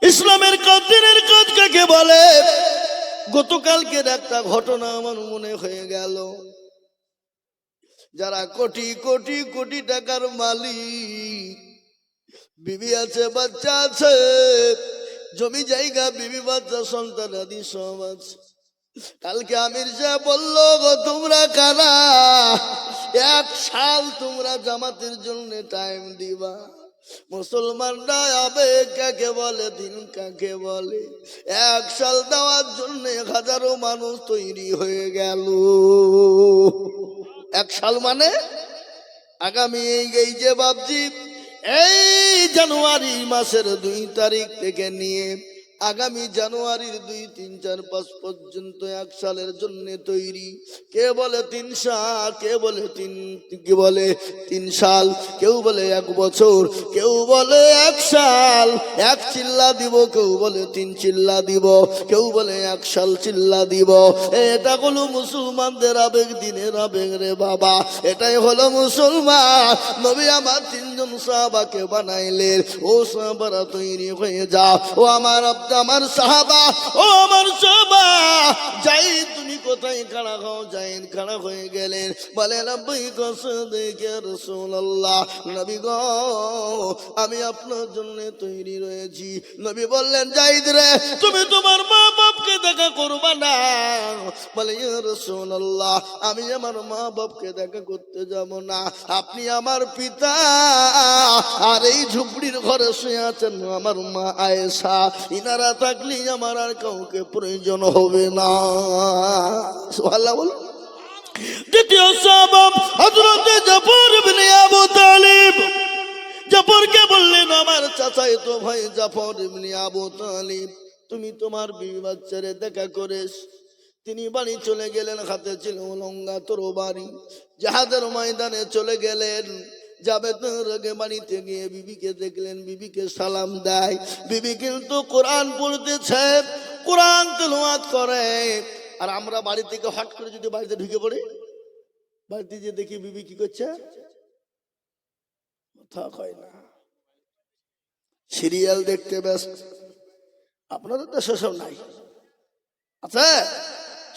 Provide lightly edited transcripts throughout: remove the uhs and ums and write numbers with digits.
ইসলামের কাজ, দিনের কাজ কাকে বলে? গতকালকের একটা ঘটনা আমার মনে হয়ে গেল। যারা কোটি কোটি কোটি টাকার মালিক, বিবি আছে, বাচ্চা আছে, জমি জায়গা, বিবি বাচ্চা, সন্তান আদি সব আছে। কালকে আমির সাহেব বলল, গো তোমরা কারা? 1 সাল তোমরা জামাতের জন্য টাইম দিবা। মুসলমানরা আবেগ কাকে বলে, দিন কাকে বলে, 1 সাল দেওয়ার জন্য হাজারো মানুষ তৈরি হয়ে গেল। 1 সাল মানে আগামী এই যে বাবজি, এই জানুয়ারি মাসের 2 তারিখ থেকে নিয়ে আগামী জানুয়ারির 2, 3, 4, 5 পর্যন্ত 1 সালের জন্য তৈরি। কে বলে 3 সাল, কে বলে 3 সাল, কেউ বলে 1 বছর, কেউ বলে 1 সাল 1 চিল্লা দিব, কেউ বলে 3 চিল্লা দিব, কেউ বলে 1 সাল চিল্লা দিব। এটা হলো মুসলমানদের আবেগ, দিনের আবেগ রে বাবা। এটাই হলো মুসলমান। নবী আমার 3 জন সাহাবাকে বানাইলেন, ও সাহাবারা তৈরি হয়ে যাও। ও আমার সাহাবা, ও আমার সাহাবা, যাই তুমি কোথায় খাড়া হও? যাইন খাড়া হয়ে গেলেন, বলে লাব্বাইক সাদাকা রাসূলুল্লাহ, নবী গো আমি আপনার জন্য তৈরি রয়েছি। নবী বললেন, যাইদ রে, তুমি তোমার মা বাপকে দেখা করবা না? বলে, ইয়া রাসূলুল্লাহ, আমি আমার মা বাপকে দেখা করতে যাব না। আপনি আমার পিতা, আর এই ঝুপড়ির ঘরে শুয়ে আছেন আমার মা আয়েশা, ইনারা থাকলে আমার আর কাউকে প্রয়োজন হবে না। সুবহানাল্লাহ বল। দ্বিতীয় সাহাবা হযরত জাফর ইবনে আবু তালিব। জাফরকে বললেন, আমার চাচাই তো ভাই জাফর ইবনে আবু তালিব, তুমি তোমার বিবি বাচ্চারে দেখা করেছ। তিনি বাড়ি চলে গেলেন, হাতে ছিল লঙ্গা তরবারি, জিহাদের ময়দানে চলে গেলেন। যাবে তার আগে বাড়িতে গিয়ে বিবিকে দেখলেন, বিবিকে সালাম দেয়। বিবি কিন্তু কোরআন পড়তেছে, কোরআন তেলাওয়াত করে। আর আমরা বাড়ি থেকে হট করে যদি বাড়িতে ঢুকে পড়ি, বাড়িতে যে দেখি বিবি কি করছে, কথা কয় না, সিরিয়াল দেখতে ব্যস্ত। আপনাদের তো সেসব নাই, আচ্ছা?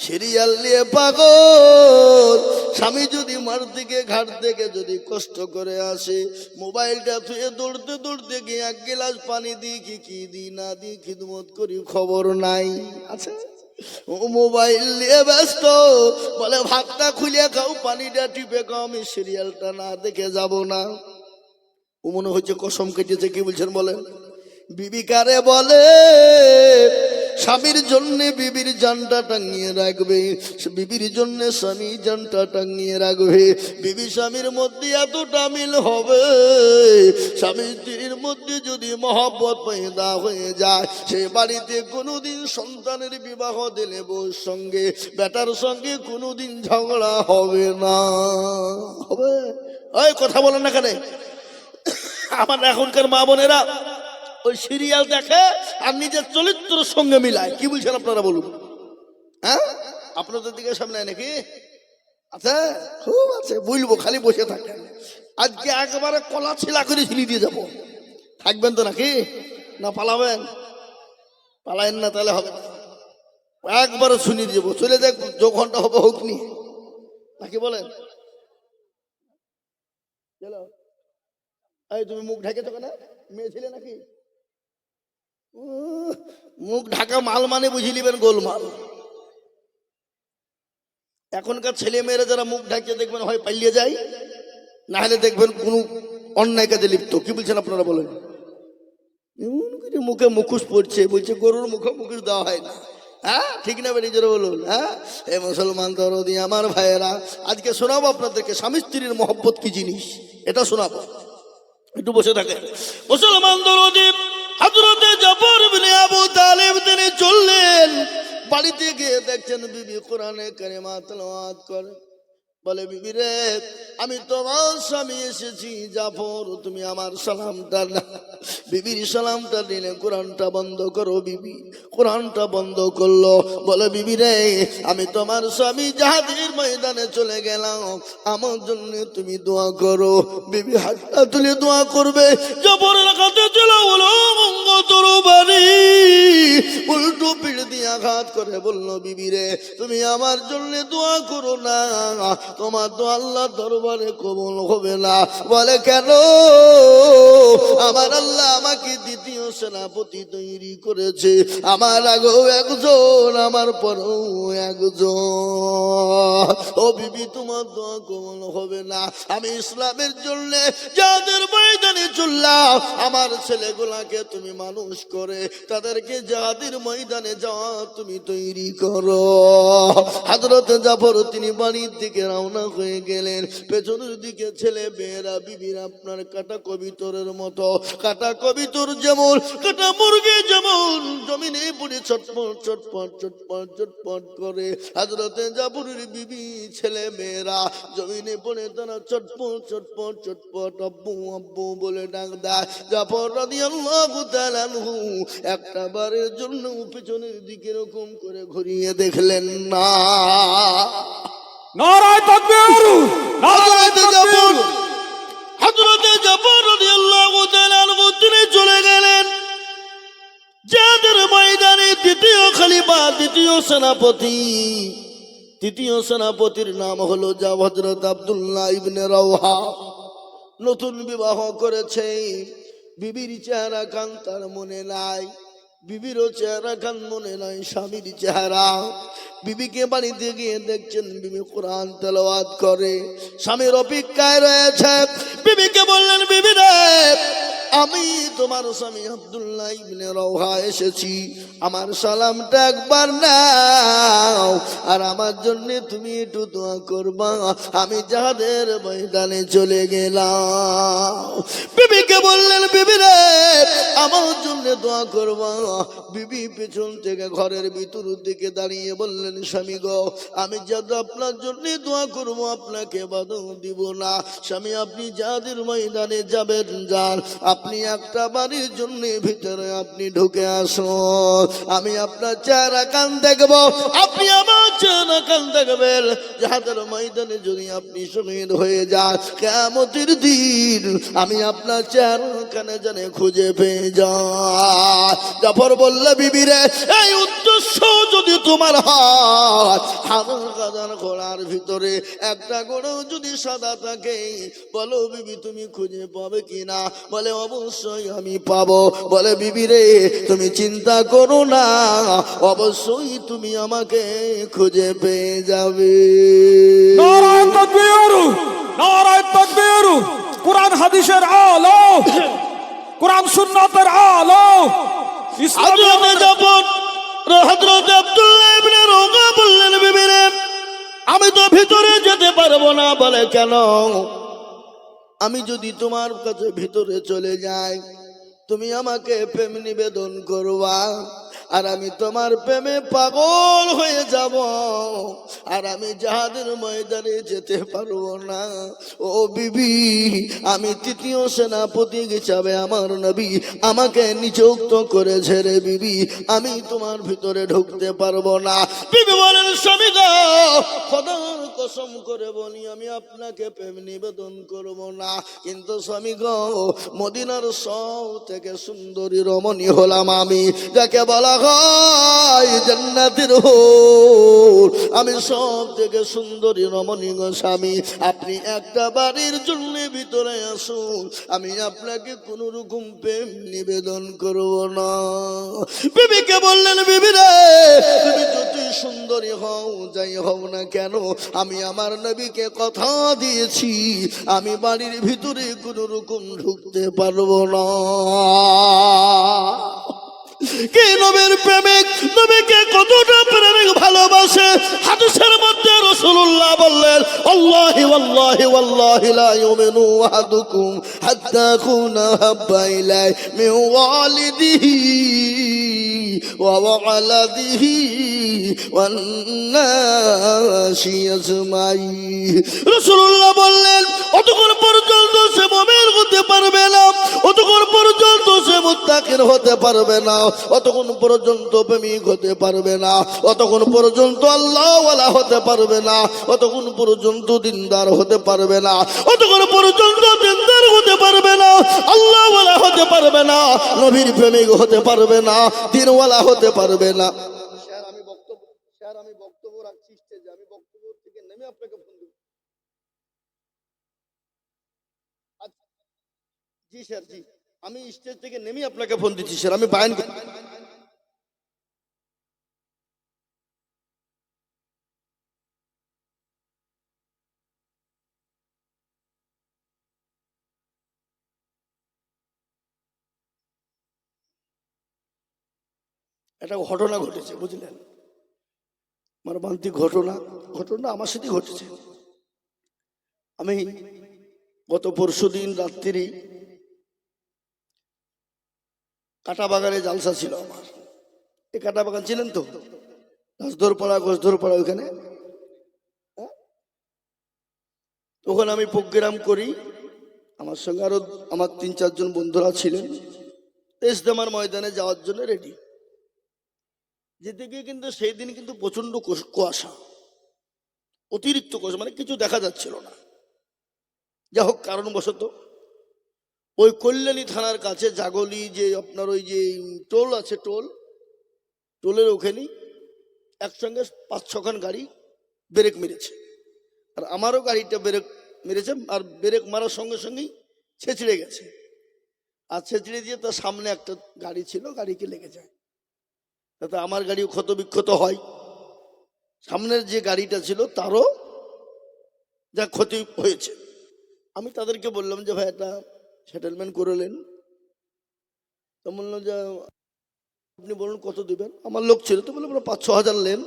সিরিয়াল নিয়ে পাগল। স্বামী যদি মার দিকে ঘাট থেকে যদি কষ্ট করে আসে, মোবাইলটা থুয়ে দৌড়তে দৌড়তে গিয়ে 1 গ্লাস পানি দিই কি দিই না দিই, খিদমত করি, খবর নাই। আচ্ছা, ও মোবাইল নিয়ে ব্যস্ত, বলে ভাতটা খুলে খাও, পানিটা টিপে খাও, আমি সিরিয়ালটা না দেখে যাব না। ও মনে হচ্ছে কসম কেটেছে। কি বলছেন বলেন? বিবি কারে বলে? স্বামীর জন্য বিবির জানটা টাঙিয়ে রাখবে, বিবির জন্য স্বামী জানটা টাঙিয়ে রাখবে। বিবি স্বামীর মধ্যে এতটা মিল হবে, স্বামী স্ত্রীর মধ্যে যদি মহব্বত পয়দা হয়ে যায়, সে বাড়িতে কোনোদিন সন্তানের বিবাহ দিলে বউর সঙ্গে, বেটার সঙ্গে কোনোদিন ঝগড়া হবে না। হবে? ওই কথা বলেন না কেন? আমার এখনকার মা বোনেরা ওই সিরিয়াল দেখে আর নিজের চরিত্রের সঙ্গে মিলায়। কি বলছেন আপনারা বলুন? হ্যাঁ, আপনাদের দিকে সামনে নাকি? আচ্ছা, খুব আছে, বলবো, খালি বসে থাকেন। আজকে একেবারে কলা ছিলা করে ছিলি দিয়ে যাবো। থাকবেন তো নাকি? না পালাবেন? পালায়েন না, তাহলে হবে না। একবারে শুনিয়ে দেবো, চলে যাক, 2 ঘন্টা হবে হোক নি, নাকি বলেন? চলো। এই তুমি মুখ ঢেকেছো কেন? মেয়ে ছিলে নাকি? মুখ ঢাকা মাল মানে বুঝে নিবেন গোলমাল। এখনকার ছেলে মেয়েরা যারা মুখ ঢাকিয়ে দেখবেন হয় পালিয়ে যায়, না হলে দেখবেন কোন অন্যায় কাজে লিপ্ত। কি বলছেন আপনারা বলেন? মুখে মুখোশ পড়ছে, বলছে গরুর মুখে মুখোশ দেওয়া হয় না। হ্যাঁ, ঠিক না বেরিয়ে জোরে বলুন। হ্যাঁ, এ মুসলমান দরদি আমার ভাইয়েরা, আজকে শোনাবো আপনাদেরকে স্বামী স্ত্রীর মহব্বত কি জিনিস, এটা শোনাবো। একটু বসে থাকে। মুসলমান দরদি হযরত জাফর ইবনে আবু তালিব তিনি চললেন, বাড়িতে গিয়ে দেখছেন বিবি কোরআনে কারিমা তেলাওয়াত করে। বলে, বিবি রে, আমি তোমার স্বামী এসেছি, জাফর তুমি আমার সালামটা না। বিবির সালামটা দিলে কোরআনটা বন্ধ করো। বিবি কোরআনটা বন্ধ করলো। বলে, বিবি রে, আমি তোমার স্বামী জিহাদের ময়দানে চলে গেলাম, আমার জন্য তুমি দোয়া করো। বিবি হাতটা তুলে দোয়া করবে। জাফরের কাছে চলে বলো, মঙ্গ তরবারি দিয়ে আঘাত করে বলল, বিবি রে, তুমি আমার জন্য দোয়া করো না, তোমার তো আল্লাহ দরবারে কবুল হবে না। বলে কেন? আমার আল্লাহ আমাকে দ্বিতীয় সেনাপতি তৈরি করেছে, আমার আগেও একজন, আমার পরেও একজন। ও বিবি, তোমার দোয়া কবুল হবে না। আমি ইসলামের জন্য যাদের ময়দানে চললাম, আমার ছেলেগুলাকে তুমি মানুষ করে তাদেরকে জিহাদের ময়দানে যাওয়া তুমি তৈরি করো। হযরত জাফর তিনি বাড়ির দিকে রওনা হয়ে গেলেন। পেছনের দিকে ছেলে মেয়েরা, বিবিরা আপনার কাটা কবিতরের মতো, কাটা কবিতর যেমন, কাটা মুরগি যেমন জমিনে পড়ে ছটপট ছটপট ছটপট ছটপট করে, হযরত জাফরের বিবি ছেলে মেয়েরা জমিনে পড়ে তারা ছটপট ছটপট ছটপট আব্বু আব্বু বলে ডাক দেয়। জাফর রাদিয়াল্লাহু তাআলা আনহু একটা বারের জন্য পেছনের দিকে এরকম করে ঘুরিয়ে দেখলেন না। নারায়ে তাকবীর, নারায়ে তাকবীর। হযরত জাফর রাদিয়াল্লাহু তাআলা আনহু তিনি চলে গেলেন যাদের ময়দানে দ্বিতীয় খলিফা, দ্বিতীয় সেনাপতি। তৃতীয় সেনাপতির নাম হলো হযরত আব্দুল্লাহ ইবনে রাওহা। নতুন বিবাহ করেছে, বিবির চেহারা কান তার মনে নাই, বিবিরও চেহারা কান মনে নাই স্বামীর চেহারা। বিবিকে বাড়িতে গিয়ে দেখছেন বিবি কোরআন তেলাওয়াত করে, স্বামীর অপেক্ষায় রয়েছে। বিবিকে বললেন, বিবি রে, আমি তোমার স্বামী আব্দুল্লাহ ইবনে রাওহা এসেছি, আমার সালামটা একবার নাও, আর আমার জন্য তুমি একটু দোয়া করবা, আমি জিহাদের ময়দানে চলে গেলাম। বিবিকে বললেন, বিবি রে, আমার জন্য দোয়া করবা। বিবি পেছন থেকে ঘরের ভিতর দিকে দাঁড়িয়ে বললেন, স্বামী গো, আমি যাতে আপনার জন্য দোয়া করব, আপনাকে বাধা দিব না। স্বামী, আপনি জিহাদের ময়দানে যাবেন, যান, আপনি একটা বাড়ির জন্য ভিতরে আপনি ঢুকে আসুন, আমি আপনার চেহারা কান দেখব, আপনি আমার চেহারা কান দেখবেন। জিহাদের ময়দানে যদি আপনি শহীদ হয়ে যান, কিয়ামতের দিন আমি আপনার চেহারা কানে জানে খুঁজে পেয়ে যাই। জাফর বলল, বিবি রে, এই উদ্দেশ্য যদি তোমার হয়, আমার গাদার ঘোড়ার ভিতরে একটা গোড়াও যদি সাদা থাকে, বলো বিবি তুমি খুঁজে পাবে কিনা? বলে অবশ্যই আমি পাবো। বলে, বিবি রে, তুমি চিন্তা করো না, অবশ্যই তুমি আমাকে খুঁজে পেয়ে যাবে। নারায়ে তাকবীর, নারায়ে তাকবীর। কুরআন হাদিসের আলো, কুরআন সুন্নাতের আলো, হযরত জাফর হযরত আব্দুল্লাহ ইবনে রাওহা বললেন, বিবি রে, আমি তো ভিতরে যেতে পারবো না। বলে কেন? আমি যদি তোমার কাছে ভিতরে চলে যাই, তুমি আমাকে প্রেম নিবেদন করবা, আর আমি তোমার প্রেমে পাগল হয়ে যাব, আর আমি জিহাদের ময়দানে যেতে পারবো না। ও বিবি, আমি তৃতীয় সেনাপতি হিসাবে আমার নবী আমাকে নিযুক্ত করেছে রে বিবি, আমি তোমার ভিতরে ঢুকতে পারবো না। বিবি বলেন, স্বামী গো, খোদার কসম করে বলি, আমি আপনাকে প্রেম নিবেদন করব না, কিন্তু স্বামী গো, মদিনার সব থেকে সুন্দরী রমণী হলাম আমি, যাকে বলা হয় জান্নাতের হুর, আমি সব থেকে সুন্দরী রমণী গো স্বামী, আপনি একটা বাড়ির জন্য ভিতরে আসুন, আমি আপনাকে কোন রকম প্রেম নিবেদন করব না। বিবিকে বললেন, বিবি রে, তুমি যতই সুন্দরী হও, যাই হও না কেন, আমি আমার নবীকে কথা দিয়েছি, আমি বাড়ির ভিতরে কোন রকম ঢুকতে পারবো না। কে নবীর প্রেমিক, নবীকে কতটা প্রেমিক ভালোবাসে, হাদিসের মধ্যে রাসূলুল্লাহ বললেন, আল্লাহি ওয়াল্লাহি ওয়াল্লাহি লা ইউমিনু আহাদুকুম হাত্তা কুনা হাব্বা ইলাই মিন ওয়ালিদিহি ওয়া ওয়ালাদিহি ওয়ান নাসি আজমাইন। রাসূলুল্লাহ বললেন, অতক্ষণ পর্যন্ত সে মুমিন হতে পারবে না, অতক্ষণ পর্যন্ত সে মুত্তাকিন হতে পারবে না, অতক্ষণ পর্যন্ত প্রেমিক হতে পারবে না, অতক্ষণ পর্যন্ত আল্লাহওয়ালা হতে পারবে না, অতক্ষণ পর্যন্ত দিনদার হতে পারবে না, অতক্ষণ পর্যন্ত দিনদার হতে পারবে না, আল্লাহওয়ালা হতে পারবে না, নবীর প্রেমিক হতে পারবে না, দিনওয়ালা হতে পারবে না। জি স্যার, জি। আমি স্টেজ থেকে নেমে আপনাকে ফোন দিচ্ছি স্যার, আমি বায়ান একটা ঘটনা ঘটেছে, বুঝলেন? মর্মান্তিক ঘটনা। ঘটনা আমার সাথে ঘটেছে। আমি গত পরশুদিন রাত্রি কাটা বাগানে জালসা ছিল আমার। এই কাটা বাগান ছিলেন তো, ঘোষধরপাড়া ওইখানে। ওখানে আমি প্রোগ্রাম করি, আমার সঙ্গে আরো আমার 3-4 জন বন্ধুরা ছিলেন। ইজতেমার ময়দানে যাওয়ার জন্য রেডি। যেতে গিয়ে কিন্তু সেই দিন কিন্তু প্রচন্ড কুয়াশা, অতিরিক্ত কুয়াশা, মানে কিছু দেখা যাচ্ছিল না। যা হোক কারণবশত ওই কল্যাণী থানার কাছে জাগলি যে আপনার ওই যে টোল আছে, টোলের ওখানেই একসঙ্গে 5-6 খান গাড়ি ব্রেক মেরেছে। আর আমারও গাড়িটা ব্রেক মেরেছে, আর ব্রেক মারার সঙ্গে সঙ্গেই ছেঁচড়ে গেছে। আর ছেঁচড়ে দিয়ে তার সামনে একটা গাড়ি ছিল, গাড়িকে লেগে যায়। তাতে আমার গাড়িও ক্ষত বিক্ষত হয়, সামনের যে গাড়িটা ছিল তারও যা ক্ষতি হয়েছে। আমি তাদেরকে বললাম যে ভাই একটা সেটেলমেন্ট করলেন। তো বললাম যে আপনি বলুন কত দিবেন। আমার লোক ছিল তো, বললাম 5-6 হাজার নেন।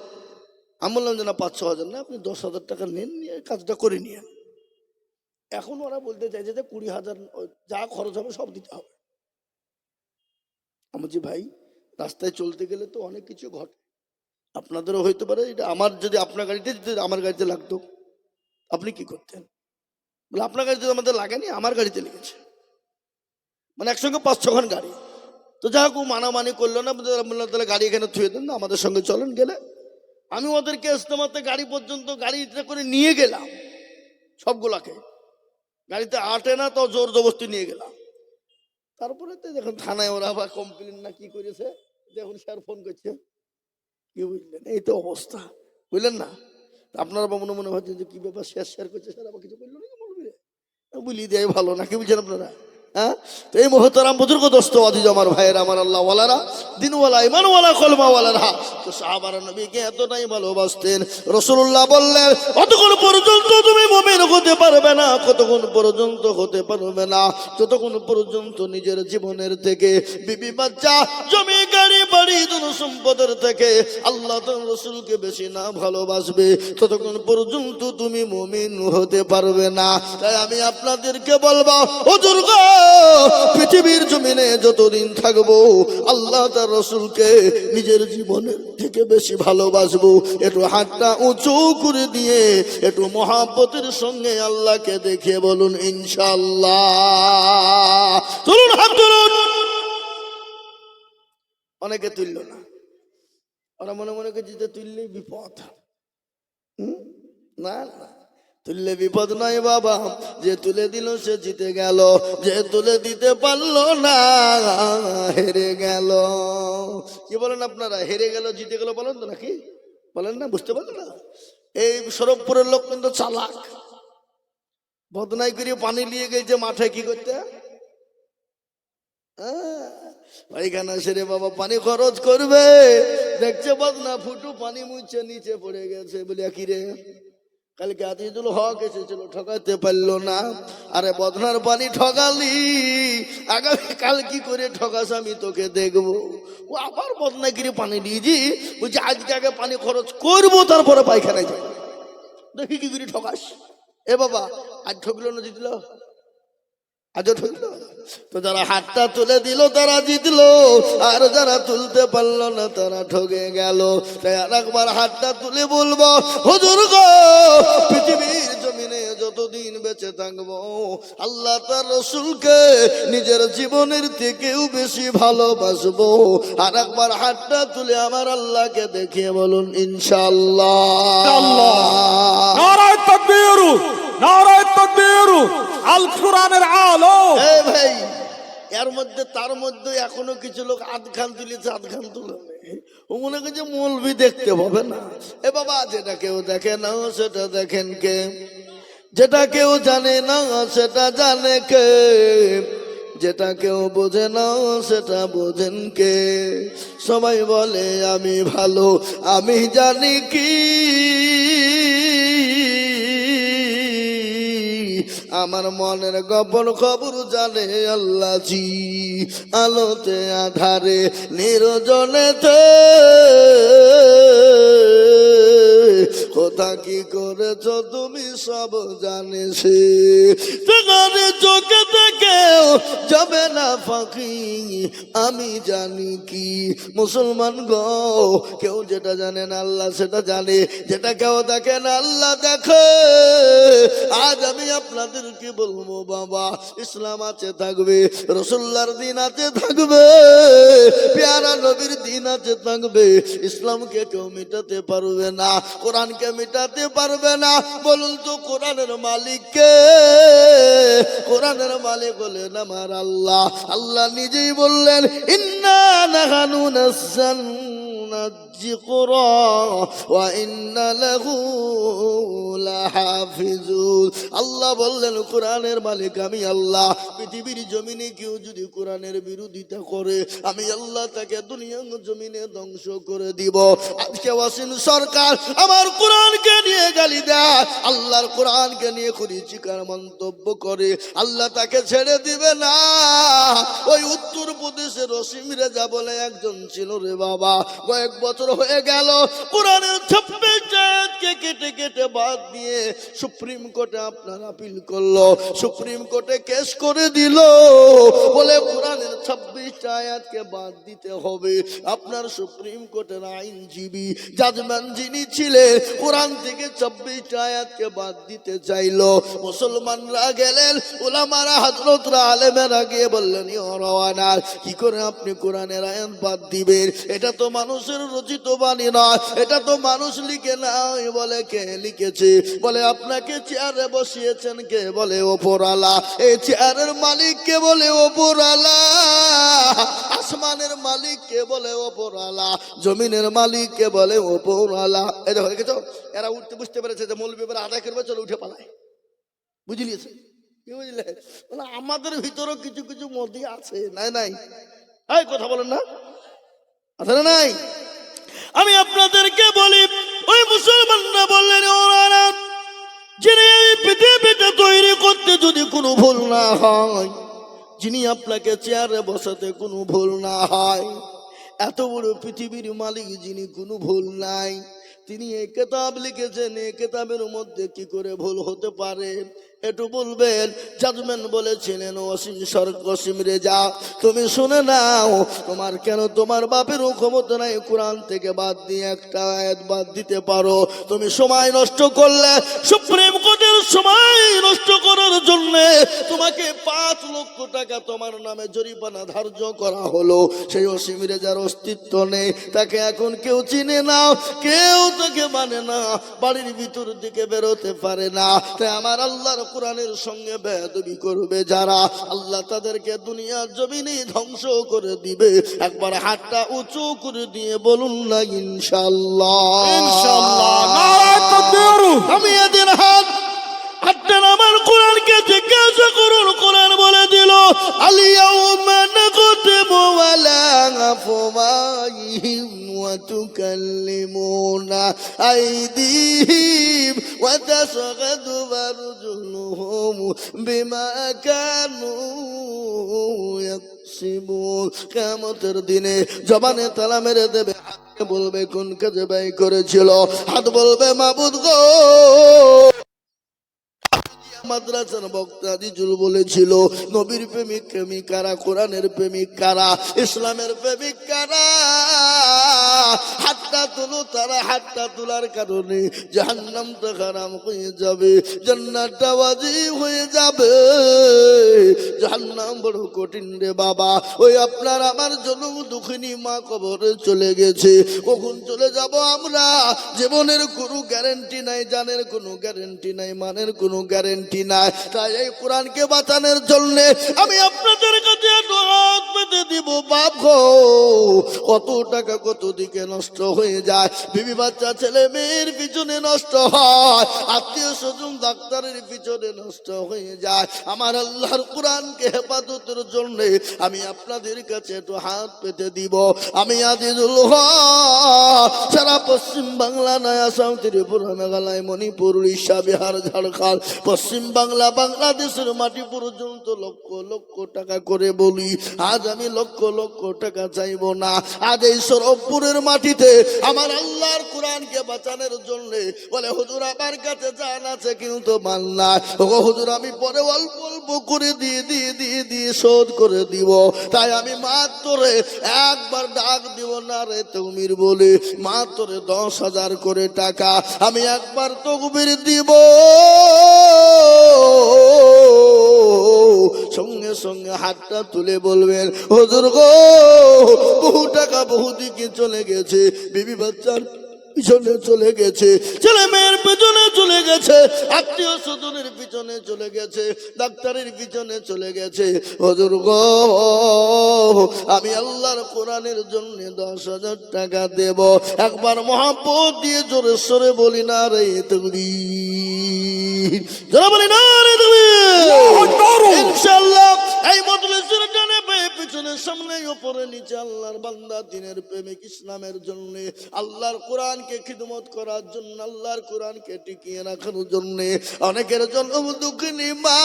আমি বললাম যে না 5-6 হাজার না, আপনি 10,000 টাকা নেন, নিয়ে কাজটা করে নিয়ে। এখন ওরা বলতে চাইছে যে 20,000 যা খরচ হবে সব দিতে হবে। আমি বলছি ভাই, রাস্তায় চলতে গেলে তো অনেক কিছু ঘটে, আপনাদেরও হইতে পারে। এটা আমার, যদি আপনার গাড়িতে যদি আমার গাড়িতে লাগতো আপনি কি করতেন? বলে আপনার গাড়িতে আমাদের লাগেনি, আমার গাড়িতে লেগেছে। মানে একসঙ্গে 5-6 খান গাড়ি। তো যা হোক মানামানি করলো না, বললাম তাহলে গাড়ি এখানে থুয়ে দেন না, আমাদের সঙ্গে চলেন। গেলে আমি ওদেরকে ইজতেমাতে গাড়ি পর্যন্ত গাড়িতে করে নিয়ে গেলাম, সবগুলাকে। গাড়িতে আটে না, তো জোর জবরদস্তি নিয়ে গেলাম। তারপরে তো দেখুন থানায় ওরা আবার কমপ্লেন না কি করেছে, দেখুন স্যার ফোন করছে। কি বুঝলেন, এই তো অবস্থা, বুঝলেন না? আপনারা মনে হচ্ছে যে কি ব্যাপার, শেয়ার করছে স্যার, আবার কিছু বললো না, বলবি বুঝিয়ে দেয় ভালো না, কি বুঝছেন আপনারা? হ্যাঁ, তো এই মুহূর্তারাম বুজুর্গ দোস্ত আজিজ আমার ভাইয়ের, আমার আল্লাহ ওয়ালারা, দিনওয়ালা, ইমানওয়ালা, কলমাওয়ালারা, তো সাহাবারা নবীকে এতটাই ভালোবাসতেন। রাসূলুল্লাহ বললেন কতক্ষণ পর্যন্ত তুমি মুমিন হতে পারবে না, কতক্ষণ পর্যন্ত হতে পারবে না, যতক্ষণ পর্যন্ত নিজের জীবনের থেকে, বিবি বাচ্চা, জমি গাড়ি বাড়ি ধন সম্পদের থেকে আল্লাহ তার রাসূলকে বেশি না ভালোবাসবে, ততক্ষণ পর্যন্ত তুমি মুমিন হতে পারবে না। তাই আমি আপনাদেরকে বলবো, হুজুর গো, পৃথিবীর জমিনে যতদিন থাকবো আল্লাহ তার রাসূলকে নিজের জীবনের থেকে বেশি ভালোবাসবো। একটু হাতটা উঁচু করে দিয়ে একটু মহাব্বতের সঙ্গে আল্লাহকে দেখে বলুন ইনশাআল্লাহ। তুলুন, হাত তুলুন। অনেকে তুলল না, ওরা মনে মনে করছে যে তুললেই বিপদ। না না, তুললে বিপদ নয় বাবা, যে তুলে দিল সে জিতে গেল, যে তুলে দিতে পারলো না হেরে গেল। কি বলেন আপনারা, হেরে গেল জিতে গেল বলেন তো নাকি? বলেন না, বুঝতে পারেন না? এই সরবপুরের লোক কিন্তু চালাক, বদনাই করে পানি নিয়ে গেছে মাঠে, কি করতে? পায়খানা সেরে বাবা পানি খরচ করবে, দেখছে বদনা ফুটু পানি মুছে নিচে পড়ে গেছে। বলি কি রে, কালকে আজিজুল হক এসেছিল, ঠকাতে পারলো না। আরে বদনার পানি ঠকালি, আগামী কাল কি করে ঠকাস আমি তোকে দেখবো। ও আবার বদনাগিরি পানি দিয়েছি, বলছি আজকে আগে পানি খরচ করবো তারপরে পায়খানায় যাই, দেখি কি করে ঠকাস। এ বাবা, আজ ঠকলো না জিতলো? আজও ঠকলো। তো যারা হাতটা তুলে দিল তারা জিতলো, আর যারা তুলতে পারলো না তারা ঠকে গেল। তাই আর একবার হাতটা তুলে বলবো, হুজুর গো, পৃথিবীর জমিনে যতদিন বেঁচে থাকবো আল্লাহ তার রাসূলকে নিজের জীবনের থেকেও বেশি ভালোবাসবো। আর একবার হাতটা তুলে আমার আল্লাহকে দেখিয়ে বলুন ইনশাআল্লাহ। নারায়ে তাকবীর, নারায়ে তাকবীর, আল কোরআনের আলো। এই ভাই, এর মধ্যে তার মধ্যে এখনো কিছু লোক আধখান তুলেছে, আধখান তুলে ও মনে করছে মৌলবি দেখতে পাবে না। এ বাবা, যেটা কেউ দেখে না সেটা দেখেন কে, যেটা কেউ জানে না সেটা জানে কে, যেটা কেউ বোঝে না সেটা বোঝেন কে? সবাই বলে আমি ভালো, আমি জানি কি আমার মনের গোপন খবর জানে আল্লাহ জি। আলোতে আধারে নির্জনেতে কোথা কি করেছ তুমি সব জানেছে। তোমার চোখে থেকেও যাবে না ফাঁকি, আমি জানি কি। মুসলমান গো, কেউ যেটা জানে না আল্লাহ সেটা জানে, যেটা কেউ দেখে না আল্লাহ দেখে। আজ আমি আপনাদেরকে বলবো বাবা, ইসলাম আছে থাকবে, রসুল্লাহর দিন আছে থাকবে, পেয়ারা নবীর দিন আছে থাকবে। ইসলামকে কেউ মিটাতে পারবে না, কোরআনকে মিটাতে পারবে না। বলুন তো কোরআনের মালিক কে? কোরআনের মালিক বলেন আমার আল্লাহ। আল্লাহ নিজেই বললেন ইন্না নাহানু নাযালনা যিকরা ওয়া ইন্না লাহু লাহাফিজুন। আল্লাহ বললেন কোরআনের মালিক আমি আল্লাহ। পৃথিবীর জমিনে কেউ যদি কোরআনের বিরোধিতা করে, আমি আল্লাহ তাকে দুনিয়া জমিনে ধ্বংস করে দিব। আজকে ওয়াসিম সরকার আমার কোরআনকে নিয়ে গালি দেয়, আল্লাহর কোরআনকে নিয়ে কুরুচিকর মন্তব্য করে, আল্লাহ তাকে ছেড়ে দিবে না। ওই উত্তর প্রদেশের ওসিম রেজা বলে একজন ছিল রে বাবা, কয়েক বছর হয়ে গেল কোরআনের 26 আয়াতকে কেটে কেটে বাদ দিয়ে সুপ্রিম কোর্টে আপনার আপিল করলো, সুপ্রিম কোর্টে কেস করে দিল, বলে কোরআনের 26 আয়াতকে বাদ দিতে হবে। আপনার সুপ্রিম কোর্টের আইনজীবী জাজম্যান যিনি ছিলেন, কোরআন থেকে 26 আয়াতকে বাদ দিতে চাইলো। মুসলমানরা গেলেন, উলামারা হযরতরা আলেমেরা গিয়ে বললেন ইয়া কি করে আপনি কোরআনের আয়াত বাদ দিবেন? এটা তো মানুষের রচিত বাণী নয়, এটা তো মানুষ লিখে নাই। বলে কে লিখেছে? বলে আপনাকে চেয়ারে বসিয়েছেন কে? বলে ওপরওয়ালা। এই চেয়ারের মালিক কে? বলে ওপরওয়ালা। আসমানের মালিক কে? বলে ওপরওয়ালা। জমিনের মালিক কে? বলে ওপরওয়ালা। এই দেখো দেখেছো, এরা উঠতে বুঝতে পেরেছে যে মৌলবী এবার আদায় করবে, চলো উঠে পালায়। বুঝলিয়েছে? কি বুঝলে? মানে আমাদের ভিতরেও কিছু কিছু মতি আছে, নাই নাই? এই কথা বলেন না, আছে না নাই? আমি আপনাদেরকে বলি, ওই মুসলমানরা বললেন ওরা যিনি এই পৃথিবীটা তৈরি করতে যদি কোনো ভুল না হয়, যিনি আপনাকে চেয়ারে বসাতে কোনো ভুল না হয়, এত বড় পৃথিবীর মালিক যিনি কোনো ভুল নাই, তিনি এই কিতাব লিখেছেন, এই কিতাবের মধ্যে কি করে ভুল হতে পারে? একটু বলবেন। জাজমেন্ট বলেছিলেন ওসিম রেজা তুমি শুনে নাও, তোমার কেন তোমার বাপেরও ক্ষমতা নাই কোরআন থেকে বাদ দিয়ে একটা আয়াত বাদ দিতে পারো। তুমি সময় নষ্ট করলে, সুপ্রিম কোর্টের সময় নষ্ট করার জন্য তোমাকে 5 লক্ষ টাকা তোমার নামে জরিমানা ধার্য করা হলো। সেই ওসিম রেজার অস্তিত্ব নেই, তাকে এখন কেউ চিনে না, কেউ তাকে মানে না, বাড়ির ভিতর দিকে বেরোতে পারে না। তাই আমার আল্লাহর কোরআনের সঙ্গে বেয়াদবি করবে যারা, আল্লাহ তাদেরকে দুনিয়ার জমিনে ধ্বংস করে দিবে। একবার হাতটা উঁচু করে দিয়ে বলুন না ইনশাআল্লাহ। ইনশাআল্লাহ। নারায়ে তাকবীর। আমি এদিন হাতটা আমার কোরআনকে জিজ্ঞাসা করুন, কোরআন বলে দিল আল-ইয়াউমা নাখতিমু আলা আফওয়াহিহিম ওয়া তুকাল্লিমুনা আইদিহিম ওয়া তাশহাদু আরজুলুহুম বিমা কানু ইয়াকসিবুন। কিয়ামতের দিনে জবানে তালা মেরে দেবে, হাত বলবে কোন কাজে ব্যয় করেছিল, হাত বলবে মাবুদ গো। মাদ্রাসার বক্তা আজিজুল বলেছিল নবীর প্রেমিক প্রেমিক কারা, কোরআনের প্রেমিক কারা, ইসলামের প্রেমিক কারা? হাতটা তুলো, তারা হাতটা তোলার কারণে জাহান্নামটা হারাম হয়ে যাবে, জান্নাতটা ওয়াজিব হয়ে যাবে। জাহান্নাম বড় কঠিন রে বাবা। ওই আপনার আমার জন্য দুঃখিনী মা কবরে চলে গেছে, কখন চলে যাব আমরা? জীবনের কোনো গ্যারান্টি নাই, জানের কোনো গ্যারান্টি নাই, মানের কোনো গ্যারান্টি নাই। তাই এই কোরআনকে বাঁচানোর জন্য আমি আপনাদের কাছে হাত পেতে দিব। বাপ গো, কত টাকা কত দিন দিকে নষ্ট হয়ে যায়, বিবি বাচ্চা ছেলে মেয়ের পিছনে নষ্ট হয়, আত্মীয় স্বজন ডাক্তারের পিছনে নষ্ট হয়ে যায়। আমার আল্লাহর কোরআনকে হেফাজতের জন্য আমি আপনাদের কাছে একটু হাত পেতে দিব। আমি আজিজুল হক সারা পশ্চিম বাংলা, নয় আসাম, ত্রিপুরা, মেঘালয়, মণিপুর, উড়িষ্যা, বিহার, ঝাড়খণ্ড, পশ্চিম বাংলা, বাংলাদেশের মাটি পর্যন্ত লক্ষ লক্ষ টাকা করে বলি, আজ আমি লক্ষ লক্ষ টাকা চাইব না। আজ এই সরবপুরের মাটিতে আমার আল্লাহর কোরআনকে বাঁচানোর জন্য বলে হুজুর আমার কাছে জান আছে কিন্তু মাল নাই, ও হুজুর আমি পরে অল্প অল্প করে দিয়ে শোধ করে দিব। তাই আমি মাত্র একবার ডাক দিব না রে তকবীর বলে, মাত্র 10,000 করে টাকা আমি একবার তকবীর দিব। সঙ্গে সঙ্গে হাতটা তুলে বলবেন হুজুর গো, বহু টাকা বহু দিকে চলে গেছে, বিবি বাচ্চার পিছনে চলে গেছে, ছেলে মেয়ের পিছনে চলে গেছে, আত্মীয় স্বজনের পিছনে চলে গেছে, ডাক্তারের পিছনে চলে গেছে। হুজুর গো, আমি আল্লাহর কোরআনের জন্য 10,000 টাকা দেব। একবার মহব্বত দিয়ে জোরে সরে বলি না রে তাকবীর, জোরে বলি না রে তাকবীর। ইনশাআল্লাহ এই মজলিসের ডানে বামে পিছনে সামনে উপরে নিচে আল্লাহর বান্দা দ্বীনের প্রেমিক ইসলামের জন্য, আল্লাহর কোরআনকে খিদমত করার জন্য, আল্লাহর কোরআনকে টিকিয়ে রাখার জন্য, অনেকের জন্ম দুঃখিনী মা,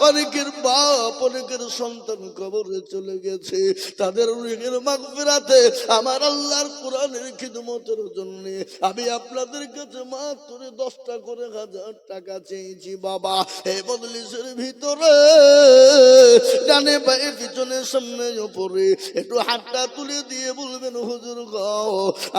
অনেকের বাপ, অনেকের সন্তান কবরে চলে গেছে, তাদের রুহের মাগফিরাতে আমার আল্লাহর কোরআনের খিদমতের জন্য আমি আপনাদের কাছে মাত্র 10টা করে 1000 টাকা চেয়েছি বাবা। এই মজলিসের ভিতরে ডানে বায়ে পিছনে সামনে উপরে একটু হাতটা তুলে দিয়ে বলবেন হুজুর গো,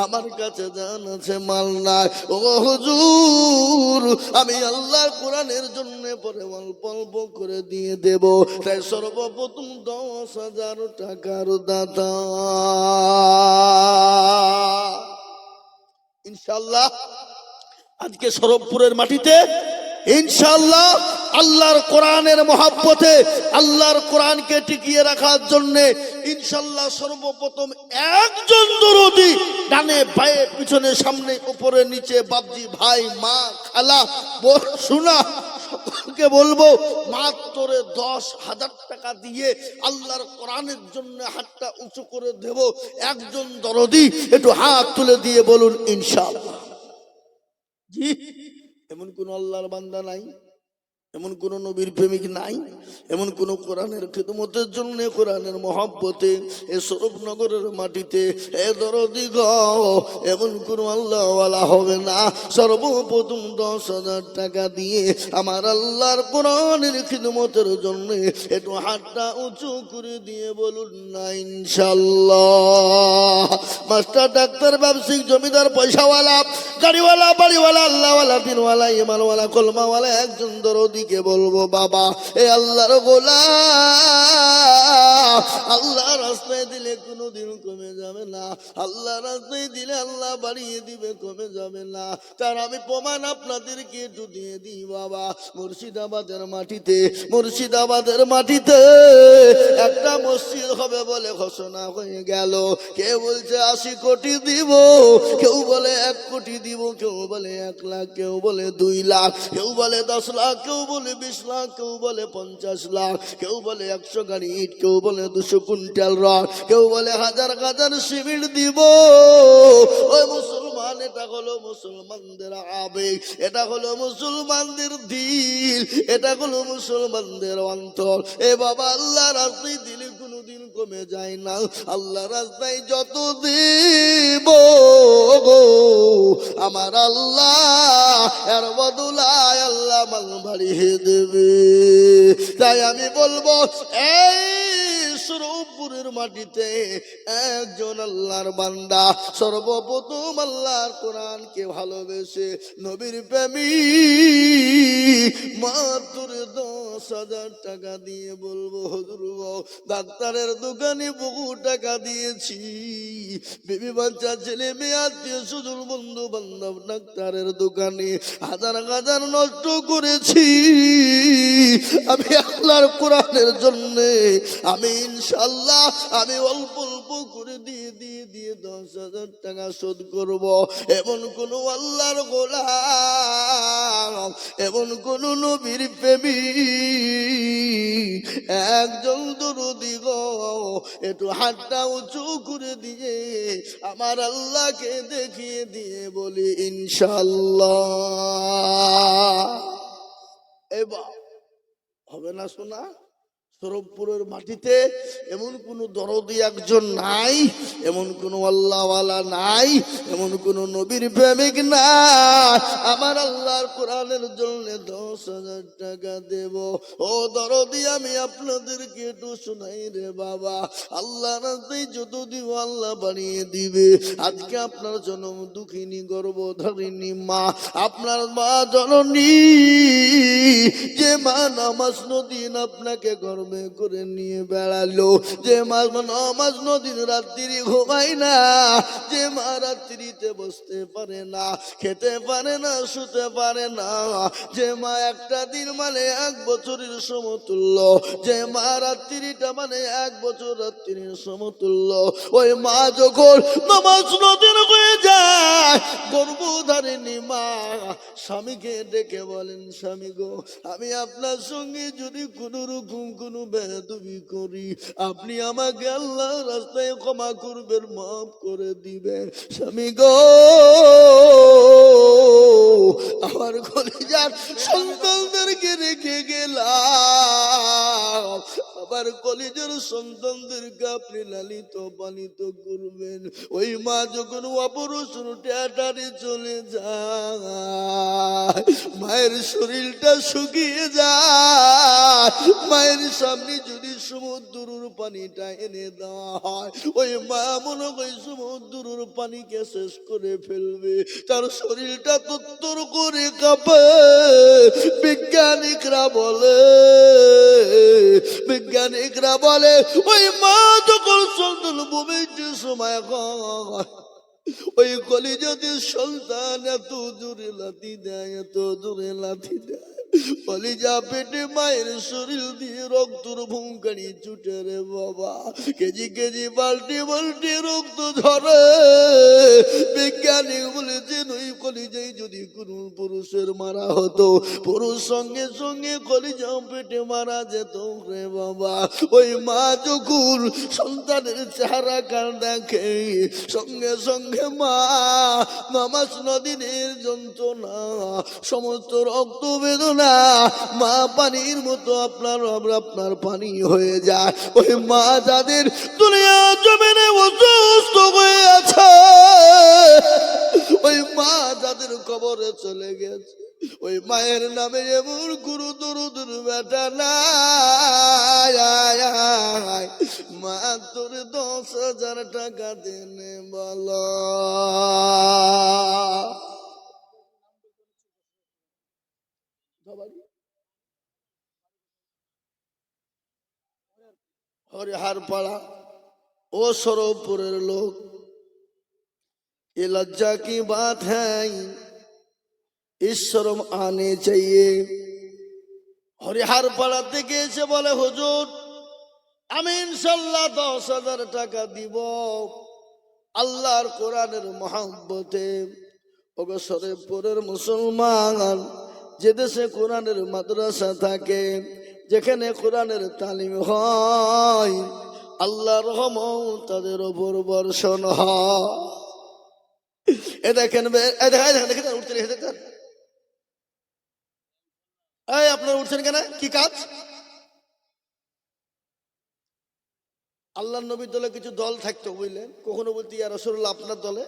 আমার কাছে জান আছে মাল নাই, ও হুজুর আমি আল্লাহর কোরআনের জন্য পরে অল্প অল্প করে দিয়ে দেব। তাই সর্বপ্রথম 10,000 টাকার দাতা ইনশাআল্লাহ আজকে সরবপুরের মাটিতে ইনশাআল্লাহ আল্লাহর কোরআনের মহব্বতে, আল্লাহর কোরআনকে টিকিয়ে রাখার জন্য ইনশাআল্লাহ সর্বপ্রথম একজন দরদি ডানে বায়ে পিছনে সামনে উপরে নিচে, বাপজি, ভাই, মা, খালা, বোন, শোনা সকলকে বলবো মাত্র 10,000 টাকা দিয়ে আল্লাহর কোরআনের জন্য হাতটা উঁচু করে দেব। একজন দরদি একটু হাত তুলে দিয়ে বলুন ইনশাআল্লাহ। জি, এমন কোন আল্লাহর বান্দা নাই, এমন কোন নবীর প্রেমিক নাই, এমন কোন কোরআনের খিদমতের জন্য, কোরআনের মহব্বতে এ সরবনগরের মাটিতে এ দরদি গো এমন কোন আল্লাহওয়ালা হবে না। সর্বপ্রথম 10,000 টাকা দিয়ে আমার আল্লাহর কোরআনের খিদমতের জন্য একটু হাতটা উঁচু করে দিয়ে বলুন না ইনশাআল্লাহ। মাস্টার, ডাক্তার, ব্যবসায়িক, জমিদার, পয়সাওয়ালা, গাড়িওয়ালা, বাড়িওয়ালা, আল্লাহওয়ালা, দিনওয়ালা, ইমানওয়ালা, কলমাওয়ালা একজন দরদিকে বলবো বাবা, এ আল্লাহর গোলাম, আল্লাহ রাস্তায় দিলে কোনোদিন কমে যাবে না, আল্লাহ রাস্তায় দিলে আল্লাহ বাড়িয়ে দিবে, কমে যাবে না। তার আমি প্রমাণ আপনাদেরকে একটু দিয়ে দিই বাবা। মুর্শিদাবাদের মাটিতে, মুর্শিদাবাদের মাটিতে একটা মসজিদ হবে বলে ঘোষণা হয়ে গেল। কেউ বলছে 80 কোটি দিব, কেউ বলে 1 কোটি দিব, কেউ বলে 1 লাখ, কেউ বলে 2 লাখ, কেউ বলে 10 লাখ, কেউ বলে 20 লাখ, কেউ বলে 50 লাখ, কেউ বলে 100 গাড়ি ইট, কেউ বলে 200 কুইন্টাল রড, কেউ বলে 1000 হাজার সিমেন্ট দিব। ওই মুসলমান, এটা হলো মুসলমানদের আবেগ, এটা হলো মুসলমানদের দিল, এটা হলো মুসলমানদের অন্তর। এ বাবা, আল্লাহ রাস্তায় দিলে কোনোদিন কমে যায় না, আল্লাহ রাস্তায় যত দিব গো আমার আল্লাহ এর বদলায় আল্লাহ মাল বাড়িয়ে দেবে। তাই আমি বলবো এই সরবপুরের মাটিতে একজন আল্লাহর বান্দা সর্বপ্রথম আল্লাহর কোরআনকে ভালোবেসে নবীর প্রেমিক মাত্র 10,000 টাকা দিয়ে বলবো হুজুর গো, ডাক্তারের দোকানে বহু টাকা দিয়েছি, বিবি বাচ্চা, ছেলে মেয়ে, আত্মীয় স্বজন, বন্ধু বান্ধব, ডাক্তারের দোকানে হাজার হাজার নষ্ট করেছি, আমি আল্লাহর কোরআনের জন্য আমি ইনশাআল্লাহ আমি অল্প অল্প করে দিয়ে দিয়ে দিয়ে 10,000 টাকা শোধ করব। এমন কোন আল্লাহর গোলাম, এমন কোন নবীর প্রেমিক একজন দরদি গো একটু হাতটা উঁচু করে দিয়ে আমার আল্লাহকে দেখিয়ে দিয়ে বলি ইনশাআল্লাহ। এবার হবে না শোনা? সরবপুরের মাটিতে এমন কোন দরদি একজন নাই, এমন কোন আল্লাহওয়ালা নাই, এমন কোন নবীর প্রেমিক না আমার আল্লাহর কোরআনের জন্য 10,000 টাকা দেব। ও দরদি আমি আপনাদেরকে একটু শোনাই রে বাবা, আল্লাহ রাস্তায় যত দিব আল্লাহ বানিয়ে দিবে। আজকে আপনার জন্ম দুঃখিনী গর্ভধারিণী মা, আপনার মা জননী, যে মা নামাজ নদিন আপনাকে গর্বে করে নিয়ে বেড়ালো, যে মা নামাজ নদিন রাত্রি ঘুমায় না, যে মা রাত্রিতে বসতে পারে না, খেতে পারে না, শুতে পারে না, যে মা একটা দিন মানে 1 বছরের সমতুল্য, যে মা রাত্রিটা মানে 1 বছর রাত্রির সমতুল্য, ওই মা যখন নামাজ নদিন হয়ে যায়, গর্ভধারিণী মা স্বামীকে ডেকে বলেন, স্বামী গো আমি আপনার সঙ্গে যদি কোনো রকম কোনো বেয়াদবি করি আপনি আমাকে আল্লাহ রাস্তায় ক্ষমা করবেন, মাফ করে দিবেন। স্বামী গো আমার কলিজার সন্তানদেরকে রেখে গেলাম, আবার কলিজার সন্তানদেরকে আপনি লালিত পালিত করবেন। ওই মা যখন অপারেশন থিয়েটারে চলে যায়, মায়ের শরীরটা শুকিয়ে যায়, মায়ের সামনে যদি সমুদ্রের পানিটা এনে দেওয়া হয়, ওই মা মনে হয় সমুদ্রের পানিকে শেষ করে ফেলবে, তার শরীরটা তত্তর করে কাঁপে। বিজ্ঞানিকরা বলে ওই মা যখন সন্তান ভূমিতে সময় হয়, ওই কলিজাতে সন্তান এত জোরে লাথি দেয়, এত জোরে লাথি দেয়, কলিজা পেটে মায়ের শরীর দিয়ে রক্তর ভূমকানি ছুটে রে বাবা, কেজি কেজি বাল্টি বাল্টি রক্ত ঝরে। বিজ্ঞানী বলেছেন ওই কলিজায় যদি কোন পুরুষের মারা হতো, পুরুষ সঙ্গে সঙ্গে কলিজা পেটে মারা যেত রে বাবা। ওই মা যখন সন্তানের চেহারা কাল দেখে, সঙ্গে সঙ্গে মা নামাজ নদিনের যন্ত্রণা, সমস্ত রক্ত বেদনা মা পানির মতো আপনার পানি হয়ে যায়। ওই মা যাদের দুনিয়া জমিনে অসুস্থ হয়ে আছে, ওই মা যাদের কবরে চলে গেছে, ওই মায়ের নামে এমন গুরু দরুদের বেটা নাই। মা তোর 10,000 টাকা দেনে বল। হরিহার পাড়া ও সরবপুরের লোক, ये लज्जा की बात है, इस शर्म आने चाहिए। হরিহার পাড়া থেকে এসে বলে হুজুর আমি ইনশাল্লাহ 10,000 টাকা দিব আল্লাহর কোরআনের মহব্বতে। ওগো সরবপুরের মুসলমান, যে দেশে কোরআনের মাদ্রাসা থাকে, যেখানে কোরআনের তালিম হয়, আল্লাহর রহমত তাদের উপর বর্ষণ হয়। এ দেখেন দেখেন উঠতে দেখেন, এই আপনারা উঠছেন কেন, কি কাজ? আল্লাহ নবীর দলে কিছু দল থাকতো বুঝলেন, কখনো বলতে ইয়া রাসূলুল্লাহ আপনার দলে,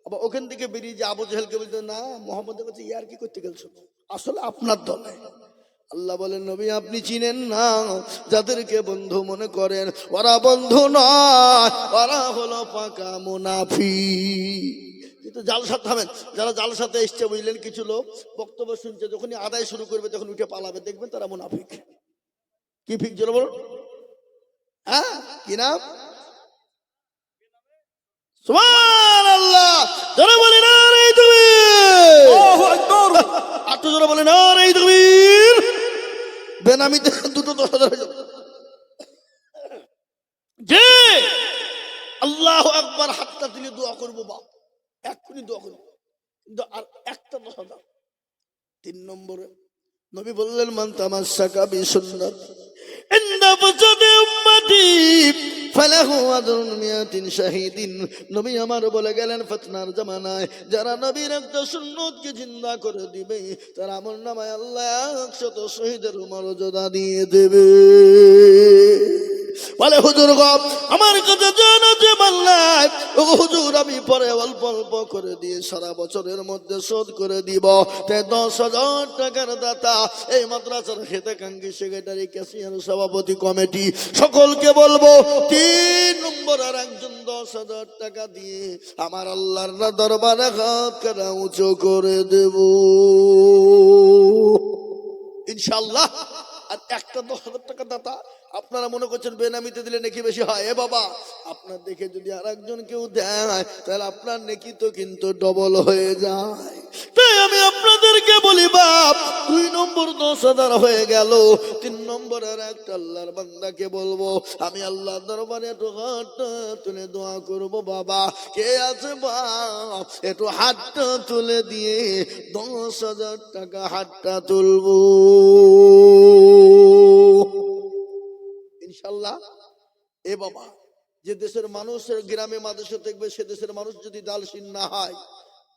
আবার ওখান থেকে বেরিয়ে যে আবু জাহেলকে বলতে না মোহাম্মদের কাছে ইয়ার কি করতে গেছো, আসলে আপনার দলে। আল্লাহ বলেন নবী আপনি চিনেন না, যাদেরকে বন্ধু মনে করেন ওরা বন্ধু নয়, ওরা হলো পাকা মুনাফিক। কিন্তু জালসাতে থামেন, যারা জালসাতে এসছে বুঝলেন, কিছু লোক বক্তব্য শুনছে, যখনই আদায় শুরু করবে তখন উঠে পালাবে, দেখবেন তারা মুনাফিক। কি ফিক জোরে বলুন, হ্যাঁ কি নাম? সুবহানাল্লাহ, জোরে বলি নারে তাকবীর, আল্লাহু আকবার, আট জোরে বলি নারে তাকবীর। বেনামিতে দুটো 10,000 হয়ে যাবে। যে আল্লাহ আল্লাহু আকবার হাতটা তুলে দোয়া করবো বাপ, এক্ষুনি দোয়া করবো, কিন্তু আর একটা 10,000। 3 নম্বরে নবী বললেন মান তামাসসাকা বিসুন্নাতি ইনদা ফাসাদি উম্মতি ফালাহু আজরুন মিয়াতিন শাহীদিন। নবী আমার বলে গেলেন ফিতনার জামানায় যারা নবীর একটা সুন্নতকে জিন্দা করে দিবে তার আমলনামায় আল্লাহ 100 শহীদের মর্যাদা দিয়ে দেবে। বলে হুজুর গো আমার কাছে জানা যে মাল্লাই ও হুজুর আমি পরে অল্প অল্প করে দিয়ে সারা বছরের মধ্যে শোধ করে দিব। তাই 10,000 টাকার দাতা এই মাদ্রাসার খেতাকাঙ্ক্ষী সেক্রেটারি ক্যাশিয়ার সভাপতি কমিটি সকলকে বলবো 3 নম্বর আর একজন 10,000 টাকা দিয়ে আমার আল্লাহর দরবারে হাত কাটা উঁচু করে দেব ইনশাআল্লাহ। আর একটা 10,000 টাকা দাতা আপনারা মনে করছেন বেনামিতে দিলে নেকি বেশি হয়? এ বাবা, আপনার দেখে যদি আর একজন কেউ দেয় তাহলে আপনার নেকি তো কিন্তু ডবল হয়ে যায়। তাই আমি আপনাদেরকে বলি বাপ 2 নম্বর 10,000 হয়ে গেল। 3 নম্বরের একটা আল্লাহর বান্দাকে বলবো আমি আল্লাহ দরবারে একটু হাতটা তুলে দোয়া করবো। বাবা কে আছে বাপ একটু হাতটা তুলে দিয়ে 10,000 টাকা হাতটা তুলবো ইনশাল্লাহ। এ বাবা, যে দেশের মানুষের গ্রামে মাদ্রাসা দেখবে সে দেশের মানুষ যদি দালশীন না হয়,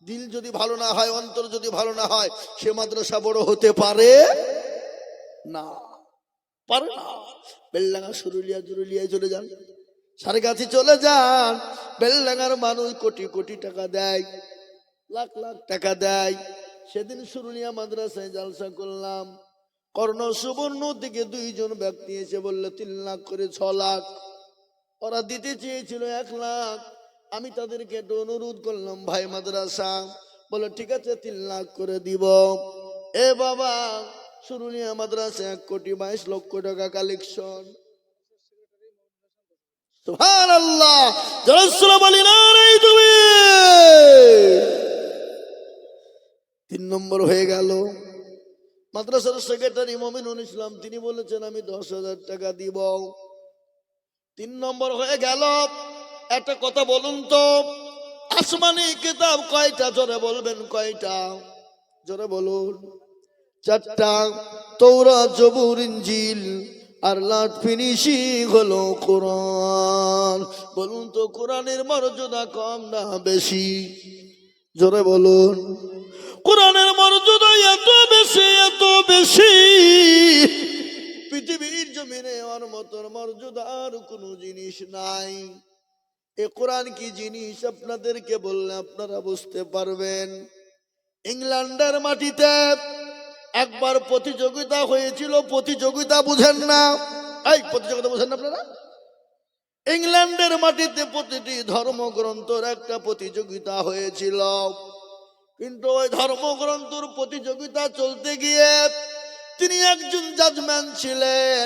দিল যদি ভালো না হয়, অন্তর যদি ভালো না হয়, সে মাদ্রাসা বড় হতে পারে না, পারে না। বেলডাঙ্গা সুরুলিয়া জুরুলিয়ায় চলে যান, সারগাছি চলে যান, বেলডাঙ্গার মানুষ কোটি কোটি টাকা দেয়, লাখ লাখ টাকা দেয়। সেদিন সুরুলিয়া মাদ্রাসায় জালসা করলাম, কর্ণ সুবর্ণ থেকে 2 জন ব্যক্তি এসে বললো 3 লাখ করে 6 লাখ। ওরা দিতে চেয়েছিল 1 লাখ। আমি তাদেরকে একটু অনুরোধ করলাম ভাই মাদ্রাসা, বলে ঠিক আছে 3 লাখ করে দিব। এ বাবা সুরুলিয়া মাদ্রাসা 1,22,00,000 টাকা কালেকশন। সুবহানাল্লাহ, জোরে বলি না রে তুমি। 3 নম্বর হয়ে গেল। মাদ্রাসার সেক্রেটারি মমিনুল ইসলাম তিনি বলেছেন আমি 10,000 টাকা দিব। 3 নম্বর হয়ে গেল। একটা কথা বলুন তো, আসমানি কিতাব কয়টা? জোরে বলবেন কয়টা? জোরে বলুন। 4টা, তাওরাত জবুর ইনজিল আর লাস্ট ফিনিশিং হলো কোরআন। বলুন তো কোরআনের মর্যাদা কম না বেশি? জোরে বলুন। কোরআনের মর্যাদা এত বেশি, এত বেশি, পৃথিবীর জমিনে ওর মতন মর্যাদার কোনো জিনিস নাই। এ কোরআন কি জিনিস আপনাদেরকে বললে আপনারা বুঝতে পারবেন। ইংল্যান্ডের মাটিতে একবার প্রতিযোগিতা হয়েছিল। প্রতিযোগিতা বুঝেন না? এই প্রতিযোগিতা বুঝেন না আপনারা? ইংল্যান্ডের মাটিতে প্রতিটি ধর্মগ্রন্থের একটা প্রতিযোগিতা হয়েছিল। কিন্তু ওই ধর্মগ্রন্থর প্রতিযোগিতা চলতে গিয়ে তিনি একজন জাজম্যান ছিলেন।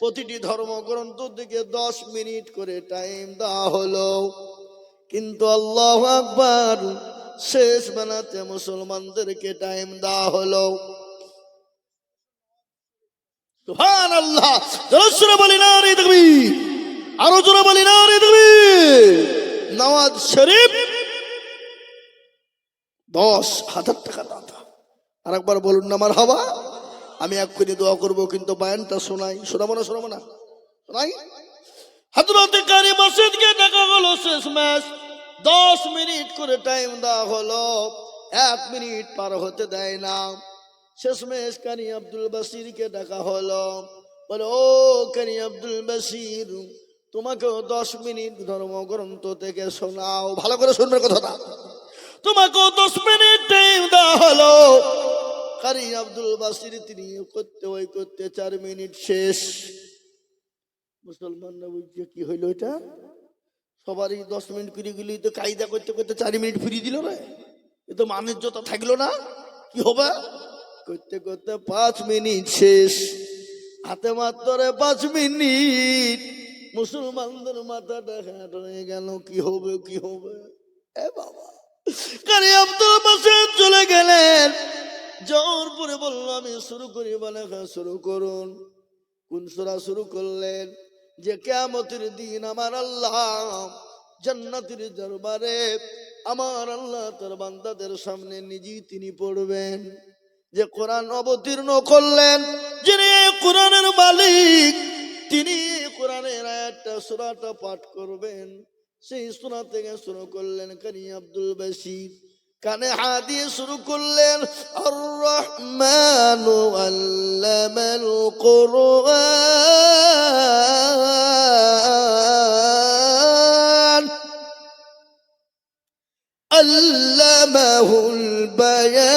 প্রতিটি ধর্মগ্রন্থ থেকে 10 মিনিট করে টাইম দেওয়া হলো। কিন্তু আল্লাহু আকবার, শেষ বেলাতে মুসলমানদেরকে টাইম দেওয়া হলো। সুবহানাল্লাহ, জোরে বলি না রে তাকবীর, আরো জোরে বলি না রে তাকবীর। নওয়াজ শরীফ 10,000 টাকা দাতা। আর একবার বলুন না মারহাবা। আমি এক্ষুনি দোয়া করবো, কিন্তু বায়ানটা শোনাই। শোনাবো না? শোনাবো না? শোনাই। হযরতে কারি মসজিদকে ডাকা হলো শেষ ম্যাচ। 10 মিনিট করে টাইম দেওয়া হলো, 1 মিনিট পার হতে দেয় না। শেষমেশ কারি আব্দুল বাসিরকে ডাকা হলো, বলে ও কারি আব্দুল বাসির, তোমাকেও 10 মিনিট ধর্মগ্রন্থ থেকে শোনাও। ভালো করে শুনবে কথাটা। তোমাকেও 10 মিনিট টাইম দেওয়া হলো। কারি আব্দুল বাসির তিনি করতে 4 মিনিট শেষ। মুসলমানরা বুঝছে কি হইল এটা, সবারই 10 মিনিট করে গেলি তো কায়দা করতে করতে 4 মিনিট ফিরিয়ে দিল রে, এ তো মানের জোতা থাকলো না। কি হবে? করতে করতে 5 মিনিট শেষ। হাতে মাত্র 5 মিনিট। মুসলমানদের মাথাটা হ্যাট হয়ে গেল, কি হবে কি হবে। এ বাবা, কারি আব্দুল বাসির চলে গেলেন। জোর পরে বললো আমি শুরু করি। বলে হ্যাঁ শুরু করুন। কোন সূরা শুরু করলেন? যে কিয়ামতের দিন আমার আল্লাহ জান্নাতের দরবারে আমার আল্লাহ তার বান্দাদের সামনে নিজেই তিনি পড়বেন। যে কোরআন অবতীর্ণ করলেন, যিনি কোরআনের মালিক, তিনি কোরআনের আয়াতটা সূরাটা পাঠ করবেন। সেই সূরা থেকে শুরু করলেন কারি আব্দুল বাসির, কানে হাত দিয়ে শুরু করলেন আর রহমানু আল্লামাল কুরআন আল্লামাহুল বায়ান।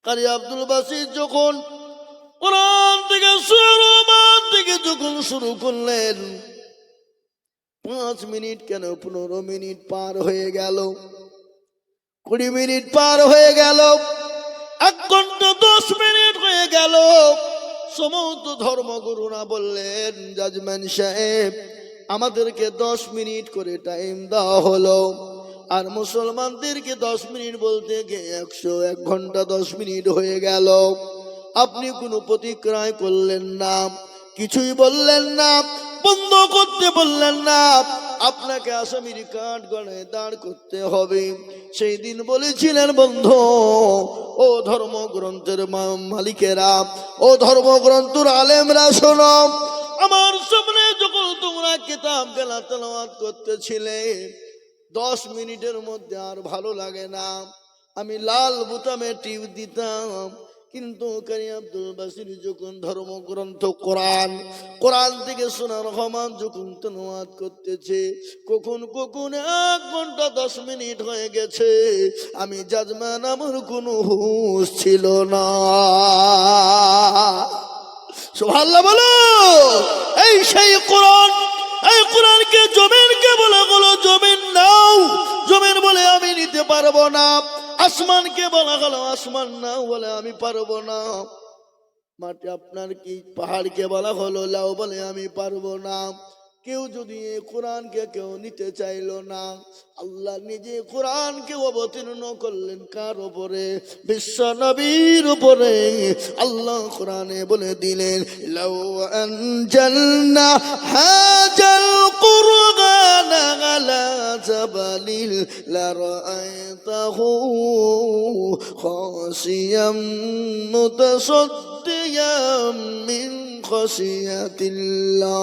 কারি আব্দুল বাসির যখন কোরআন থেকে যখন শুরু করলেন, 5 মিনিট কেন 15 মিনিট পার হয়ে গেল, 20 মিনিট পার হয়ে গেল, 1 ঘন্টা 10 মিনিট হয়ে গেল। সমস্ত ধর্মগুরুরা বললেন, জাজম্যান সাহেব আমাদেরকে 10 মিনিট করে টাইম দেওয়া হলো, আর মুসলমানদেরকে 10 মিনিট বলতে গিয়ে 101 ঘন্টা 10 মিনিট হয়ে গেল। আপনি কোনো প্রতিক্রিয়া করলেন না, কিছুই বললেন না, বন্ধ করতে বললেন না। আপনাকে আসামির কাঠ গড়ায় দাঁড় করতে হবে। সেই দিন বলেছিলেন, বন্ধু ও ধর্মগ্রন্থের মালিকেরা, ও ধর্মগ্রন্থের আলেমরা শোনো, আমার সামনে যখন তোমরা কিতাব গেলা তেলাওয়াত করতেছিলে, 10 মিনিটের মধ্যে আর ভালো লাগে না, আমি লাল বোতামে টিপ দিতাম। কিন্তু কারি আব্দুল বাসির যখন ধর্মগ্রন্থ কোরআন থেকে শোনা রহমান যখন তেলাওয়াত করতেছে, কখন 1 ঘন্টা 10 মিনিট হয়ে গেছে, আমি জাজমান আমার কোনো হুঁশ ছিল না। সুবহানাল্লাহ বলো। এই সেই কোরআন, এই কোরআনকে জমিনকে বলা হলো জমিন নাও, জমিন বলে আমি নিতে পারবো না। আসমানকে বলা হলো আসমান নাও বলে আমি পারবো না। মাটি আপনার কি পাহাড়কে বলা হলো লাও বলে আমি পারবো না। কেউ যদি এই কোরআনকে কেউ নিতে চাইলো না, আল্লাহ নিজে কোরআনকে অবতীর্ণ করলেন কার উপরে? বিশ্ব নবীর উপরে। আল্লাহ কোরআনে বলে দিলেন, লাউ আনজালনা হাজাল কুরআন আলা জাবালিল লারাআইতাহু খাশিয়াম মুতাসাদ্দিয়াম মিন খাশিয়াতিল্লাহ।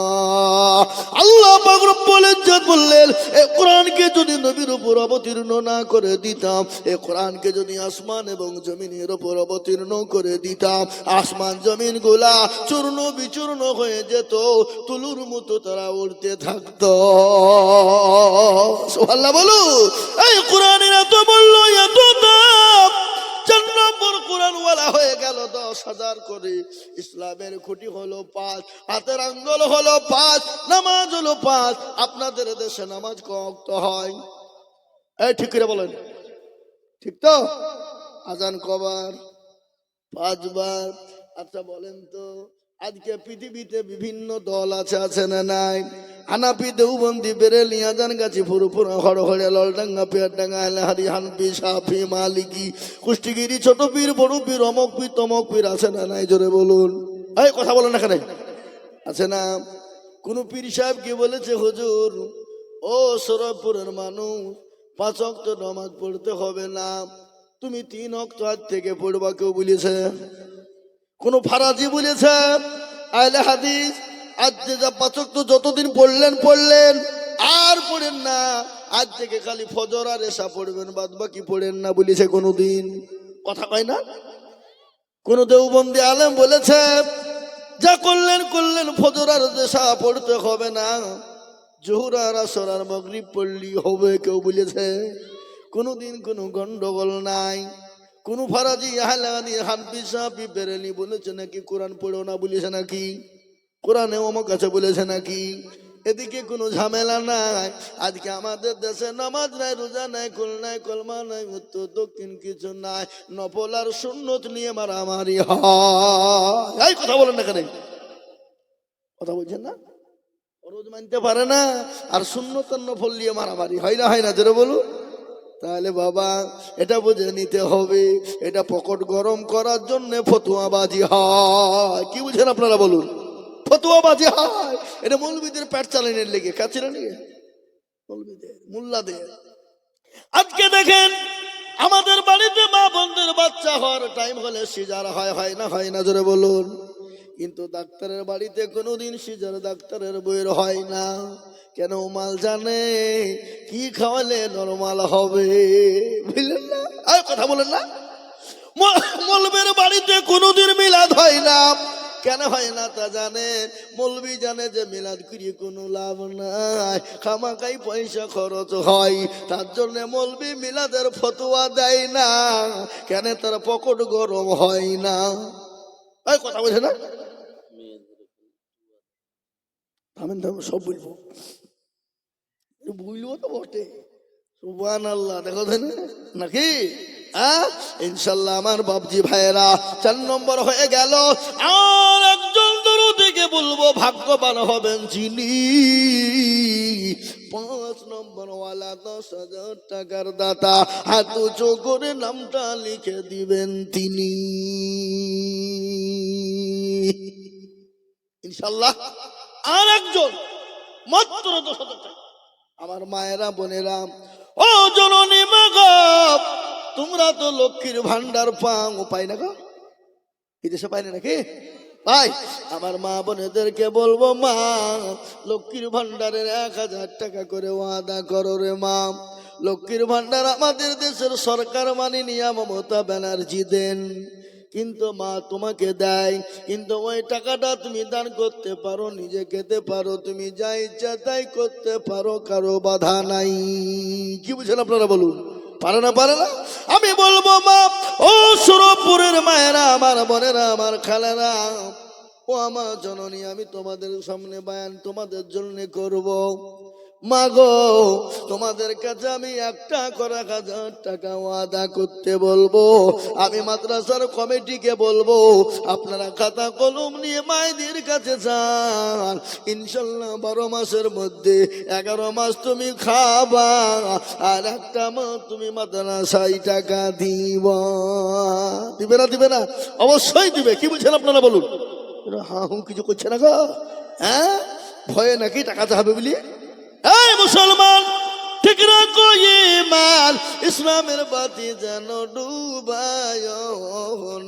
আল্লাহ পাক রব্বুল ইজ্জত বললেন, এই কোরআনকে যদি নবীর উপর অবতীর্ণ না করে দিতাম, এই কোরআনকে যদি আসমান এবং জমিনের উপর অবতীর্ণ করে দিতাম, আসমান জমিন গুলা চূর্ণ বিচূর্ণ হয়ে যেত, তুলুর মতো তারা উড়তে থাকতো। সুবহানাল্লাহ বলো। এই কোরআনের এত মূল্য, এত দাম, 4 নম্বর কোরআনওয়ালা হয়ে গেল 10,000 করে। ইসলামের খুঁটি হলো 5, হাতের আঙ্গুল হলো 5, নামাজ হলো 5। আপনাদের দেশে নামাজ কত হয়? এই ঠিক করে বলেন, ঠিক তো? আজান কবার? 5 বার। আচ্ছা বলেন তো, আজকে পৃথিবীতে বিভিন্ন দল আছে না নাই? হানাফি, দেওবন্দি, বেরেলি, আজানগাছি, ফুরফুরা, হড়হড়ে, ললডাঙ্গা, পেয়ারডাঙ্গা, আলহারি, হানফি, শাফি, মালিকি, কুষ্টিগিরি, ছোট পীর, বড় পীর, অমক পীর, তমক পীর আছে না নাই? জোরে বলুন। এই কথা বলেন এখানে আছে না? কোন পীর সাহেব কি বলেছে, হুজুর ও সরবপুরের মানুষ 5 ওয়াক্ত নামাজ পড়তে হবে না, তুমি 3 ওয়াক্ত আজ থেকে পড়বা? কেউ বলেছে? কোন ফারাজি বলেছে? আহলে হাদিস আজ যে 5 ওয়াক্ত যতদিন পড়লেন আর পড়েন না, আজ থেকে খালি ফজর আর এশা পড়বেন, বাদ বাকি পড়েন না বলেছে কোনদিন? কথা কয় না? কোন দেওবন্দি আলেম বলেছে যা করলেন ফজর আর এশা পড়তে হবে না, জোহর আর আসর আর মাগরিব পড়লি হবে? কেউ বলেছে? কোনদিন কোনো গন্ডগোল নাই। কোন ফারাজি, আহলানি, হানফি, শাফি, বেরেলি বলেছে নাকি কোরআন পড়ো না বলেছে নাকি? কোরআনে অমুক কাছে বলেছে নাকি? এদিকে কোনো ঝামেলা নাই। আজকে আমাদের দেশে নামাজ নাই, রোজা নাই, কুল নাই, কলমা নাই, উত্তর দক্ষিণ কিছু নাই, নফল আর সুন্নত নিয়ে মারামারি হয়। এই কথা বলেন না কেন? কথা বলছেন না? রোজ মানতে পারে না, আর সুন্নত আর নফল নিয়ে মারামারি হয় না? হয় না? জোরে বলুন। তাহলে বাবা এটা বুঝে নিতে হবে, এটা পকেট গরম করার জন্য ফতুয়াবাজি হয়। কি বুঝেন আপনারা বলুন? ফতুয়াবাজি হয়, এটা মৌলবীদের পেট চালানোর লেগে, কাছে নিয়ে মৌলবীদের মোল্লাদের। আজকে দেখেন আমাদের বাড়িতে মা বোনদের বাচ্চা হওয়ার টাইম হলে সিজার হয়, হয় না? হয় না? জোরে বলুন। কিন্তু ডাক্তারের বাড়িতে কোনোদিন সিজার ডাক্তারের বইয়ের হয় না। কেন? মাল জানে কি খাওয়ালে নরমাল হবে, বুঝলেন না? আর কথা বলেন না। মৌলবীর বাড়িতে কোনোদিন মিলাদ হয় না। কেন হয় না তা জানেন? মৌলবী জানে যে মিলাদ করিয়ে কোনো লাভ নাই, খামাকাই পয়সা খরচ হয়। তার জন্য মৌলবী মিলাদের ফতোয়া দেয় না। কেন? তার পকেট গরম হয় না। এই কথা বলছে না? থামেন থামেন, সব বলবো, বুঝলবো তো বটে। সুবহানাল্লাহ, দেখো নাকি? ইনশাল্লাহ আমার বাপজি ভাইয়েরা, 4 নম্বর হয়ে গেল। আর একজন দরদিকে বলবো ভাগ্যবান হবেন যিনি 5 নম্বর ওয়ালা 10,000 টাকার দাতা, হাত উঁচু করে নামটা লিখে দিবেন তিনি। ইনশাল্লাহ আর একজন, মাত্র 10,000 টাকা। আমার মায়েরা বোনেরা, ও জননী মা গো, তোমরা তো লক্ষ্মীর ভান্ডার পাও, পাই না গো? বিদেশে পাই না নাকি? পাই। আমার মা বোনেদেরকে বলবো, মা লক্ষ্মীর ভান্ডারের 1,000 টাকা করে ওয়াদা করো রে মা। লক্ষ্মীর ভান্ডার আমাদের দেশের সরকার মানেনি, মমতা ব্যানার্জি দেন, কিন্তু মা তোমাকে দেয়। কিন্তু ওই টাকাটা তুমি দান করতে পারো, নিজে খেতে পারো, তুমি যা ইচ্ছা তাই করতে পারো, কারো বাধা নাই। কি বুঝেন আপনারা বলুন? পারে না? পারে না? আমি বলবো মা, ও সুরপুরের মায়েরা, আমার বোনেরা, আমার খালারা, ও আমার জননী, আমি তোমাদের সামনে বায়ান তোমাদের জন্য করব। মা গো, তোমাদের কাছে আমি 1,000 টাকা ওয়াদা করতে বলবো। আমি মাদ্রাসার কমিটিকে বলবো, আপনারা খাতা কলম নিয়ে মায়েদের কাছে যান। ইনশাল্লাহ 12 মাসের মধ্যে 11 মাস তুমি খাবা, আর একটা মাস তুমি মাদ্রাসায় টাকা দিবা। দিবে না? দিবে না? অবশ্যই দিবে। কি বুঝছেন আপনারা বলুন? হা হু কিছু করছে না গো? হ্যাঁ, ভয়ে নাকি টাকা চাবে বলি? এই মুসলমান, ঠিক রাখো ঈমান, ইসলামের বাতি যেন ডুবায়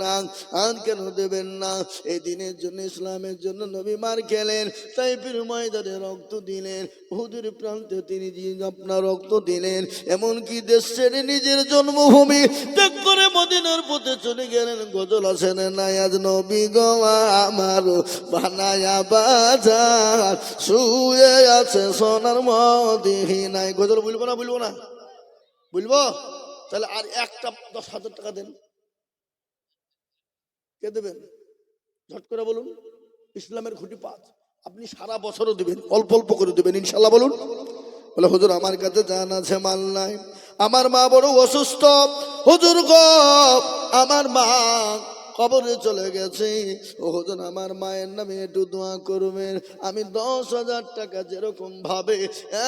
না। আর কেন দেবেন না? এই দিনের জন্য, ইসলামের জন্য নবী মার খেলেন, তাইফের ময়দানে রক্ত দিলেন, উহুদের প্রান্তে তিনি আপনার রক্ত দিলেন। এমনকি দেশ ছেড়ে নিজের জন্মভূমি ত্যাগ করে মদিনার পথে চলে গেলেন। গজল আছেন না, আজ নবী গো আমার বানায়া বাজার, শুয়ে আছে সোনার মদিনায়। গজল বলবো না? বলবো না? বলবো। তাহলে আর একটা 10,000 টাকা দেন। কে দেবেন? ঝট করে বলুন। ইসলামের খুঁটি 5, আপনি সারা বছরও দিবেন, অল্প অল্প করে দিবেন, ইনশাল্লাহ বলুন। বলে হুজুর আমার কাছে জান আছে, মাল নাই, আমার মা বড় অসুস্থ, হুজুর গো আমার মা কবরে চলে গেছে, ও হুজুর আমার মায়ের নামে একটু দোয়া করবেন। আমি 10,000 টাকা যেরকম ভাবে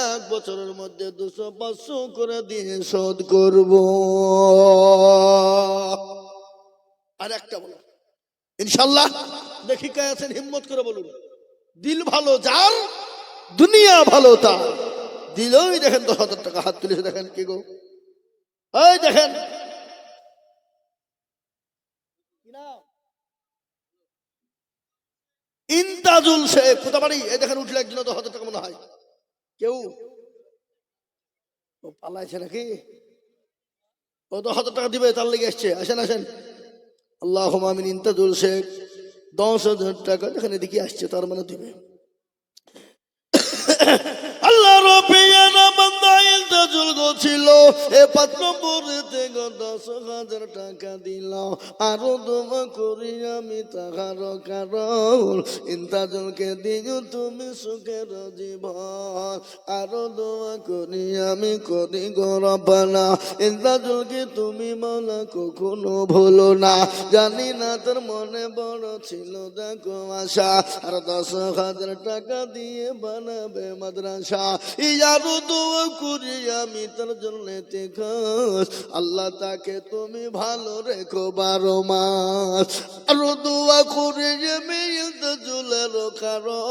1 বছরের মধ্যে 200-500 করে দিয়ে শোধ করব। আর একটা বলো ইনশাল্লাহ। দেখি কে আছেন, হিম্মত করে বলুন। দিল ভালো যার, দুনিয়া ভালো তার। দিলই দেখেন 10,000 টাকা হাত তুলেছে, দেখেন কি গো, এই দেখেন ইন্তাজুল শেখ কোথাবাড়ি, এই দেখেন উঠলে একজন 10,000 টাকা মনে হয়। কেউ পালাইছে নাকি? ও 10,000 টাকা দিবে, তার লেগে এসছে। আসেন আসেন, আল্লাহুম্মা আমিন। ইন্তাজুল শেখ 10,000 টাকা, যেখানে দিকে আসছে তার মানে দিবে। আল্লাহ রবিয়ানা বান্দা ইন্তাজুল গো ছিল, এ 5 নম্বরেতে গো 10,000 টাকা দিল। আরো দোয়া করি আমি তাহার কারণ, ইন্তাজুলকে দিও তুমি সুখের জীবন। আরো দোয়া করি আমি করি গো রব্বানা, ইন্তাজুলকে তুমি মাওলা কখনো ভুলো না। জানি না তোর মনে বড় ছিল দেখো আশা, আর 10,000 টাকা দিয়ে বানাবে মাদ্রাসা। ইয়ারো দোয়া করি আমি তার জন্য খাস আল্লাহ তাকে তুমি ভালো রেখো 12 মাস আর দোয়া করে যে মেয়েটা চুলের কারণ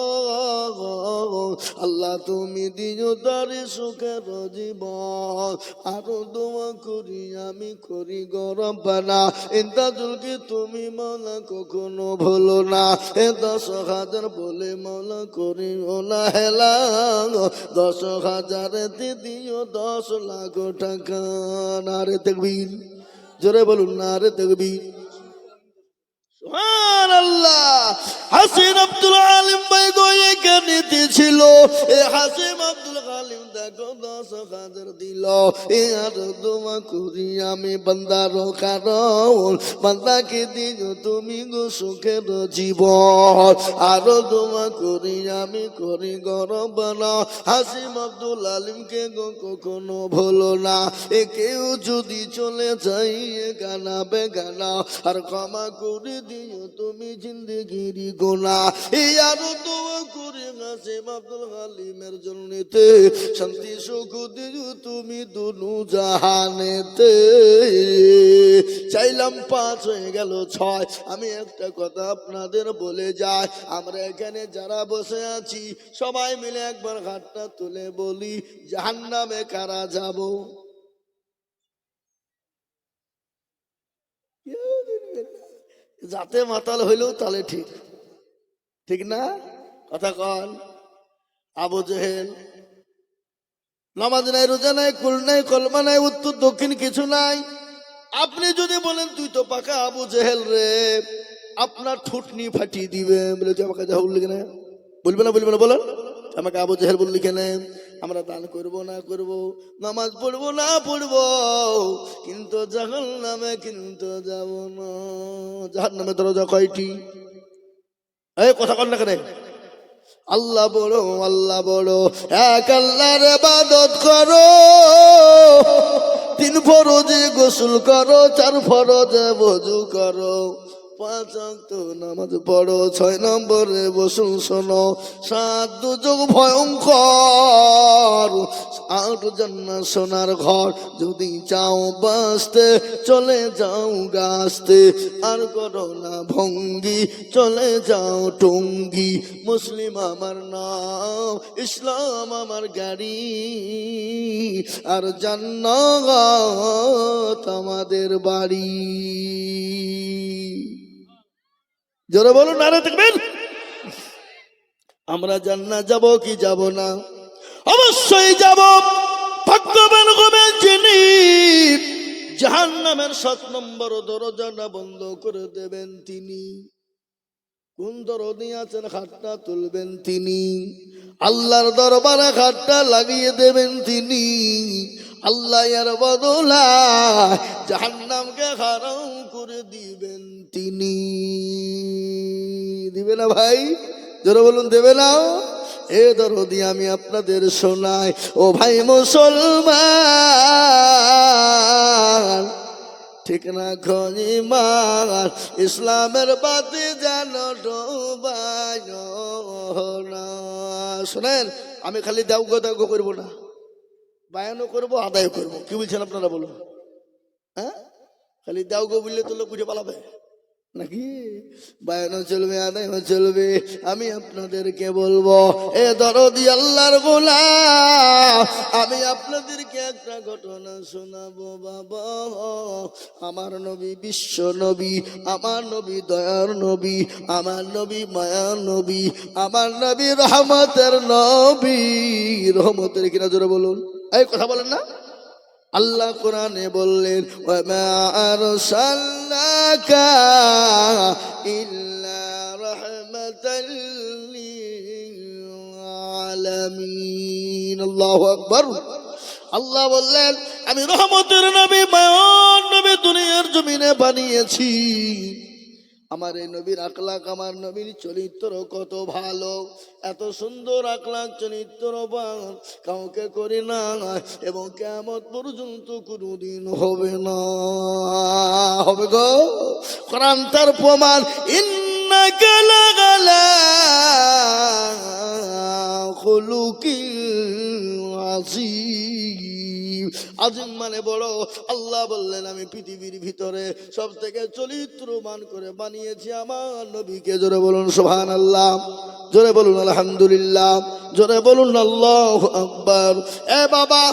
আল্লাহ তুমি দিও তার সুখের জীবন আরো দোয়া করি আমি করি গরম পানা ইন্তাজুলকে তুমি মাওলা কখনো ভুলো না 10,000 বলে মাওলা করি না হেলা 10,000 দিও 10 লাখ টাকা নারে তাকবীর জোরে বলুন নারে তাকবীর সুবহানাল্লাহ হাসিন আব্দুল আলিম ভাই গো এখানে ছিল এ হাসিম আব্দুল আলিম দেখো 10,000 দিল এ আর দোয়া করি আমি বান্দার কারণ বান্দাকে দিও তুমি গো সুখের জীবন আর দোয়া করি আমি করি গরব না হাসিম আব্দুল আলিমকে গো কখনো ভুলো না এ কেউ যদি চলে যাই গানা বেগানা আর ক্ষমা করে দিও তুমি জিন্দেগির গোনা এই আরো দোয়া করে হাসিম আব্দুল আলিমের জন্যতে শান্তি সুখ দিও তুমি দুনু জাহানেতে চাইলাম 5 হয়ে গেল 6 আমি একটা কথা আপনাদের বলে যাই আমরা এখানে যারা বসে আছি সবাই মিলে একবার হাতটা তুলে বলি জাহান্নামে কারা যাব যাতে মাতাল হইলেও তাহলে ঠিক ঠিক না কথা কন আবু জেহেল নামাজ নাই রোজা নাই কুল নাই কলমা নাই উত্তর দক্ষিণ কিছু নাই আপনি যদি বলেন তুই তো পাকা আবু জেহেল রে আপনার ঠুটনি ফাটিয়ে দিবে বলে তুই আমাকে যা বললি কেন বলবে না বলেন আমাকে আবু জেহেল বললি কেন আমরা দান করব না করব নামাজ পড়বো না পড়বো কিন্তু জাহান্নামে কিন্তু যাব না জাহান্নামে দরজা কয়টি এই কথা কন না কেন আল্লাহ বড় এক আল্লাহর ইবাদত করো 3 ফরজে গোসল করো 4 ফরজে ওযু করো 5 ওয়াক্ত নামাজ পড়ো 6 নম্বরে বসুন শোনো 7 দুর্যোগ ভয়ঙ্কর 8 জান্নাত সোনার ঘর যদি চাও বাঁচতে চলে যাও গাছতে আর করো না ভঙ্গি চলে যাও টঙ্গি মুসলিম আমার নাম ইসলাম আমার গাড়ি আর জান্নাত আমাদের বাড়ি জোরে বলুন নারে তাকবীর আমরা জান্নাত যাব কি যাব না অবশ্যই যাব ভাগ্যবান হবেন যিনি জাহান্নামের 7 নম্বর দরজাটা বন্ধ করে দেবেন তিনি কোন দরদি আছেন হাতটা তুলবেন তিনি আল্লাহর দরবারে হাতটা লাগিয়ে দেবেন তিনি আল্লাহ এর বদলা জাহান্নামকে হারাম করে দিবেন তিনি দিবে না ভাই জোরে বলুন দেবে না এ দরদি আমি আপনাদের শোনাই ও ভাই মুসলমান ঠিক না খনিমান ইসলামের বাতি যেন ডোবায় না শোনেন আমি খালি দাউগ করবো না বায়ানও করবো আদায় করবো কি বলছেন আপনারা বলুন হ্যাঁ খালি দাউগ বললে তো লোক বুঝে পালাবে নাকি বায়ানও চলবে আদায়ও চলবে আমি আপনাদেরকে বলবো এ দরদি আল্লাহর গোলাম আমি আপনাদেরকে একটা ঘটনা শোনাবো বাবা আমার নবী বিশ্ব নবী আমার নবী দয়ার নবী আমার নবী মায়ার নবী আমার নবী রহমতের নবী রহমতের কিনা জোরে বলুন এই কথা বলেন না আল্লাহ কোরআনে বললেন ওয়ামা আরসালনাকা ইল্লা রাহমাতাল লিল আলামিন আল্লাহু আকবার আল্লাহ বললেন আমি রহমতের নবী মায়ার নবী দুনিয়ার জমিনে বানিয়েছি আমার এই নবীর আখলাক আমার নবীর চরিত্র কত ভালো এত সুন্দর আখলাক চরিত্রবান কাউকে করি না এবং কিয়ামত পর্যন্ত কোনোদিন হবে না হবে গো কোরআন তার প্রমাণ ইন্নাকা লাগালা খুলুকিন আযীম আজিম মানে বড়। আল্লাহ বললেন আমি পৃথিবীর ভিতরে সব থেকে চরিত্রবান করে বানিয়েছি আমার নবীকে। জোরে বলুন সুবহানাল্লাহ, জোরে বলুন আলহামদুলিল্লাহ, জোরে বলুন আল্লাহু আকবার। এ বাবা,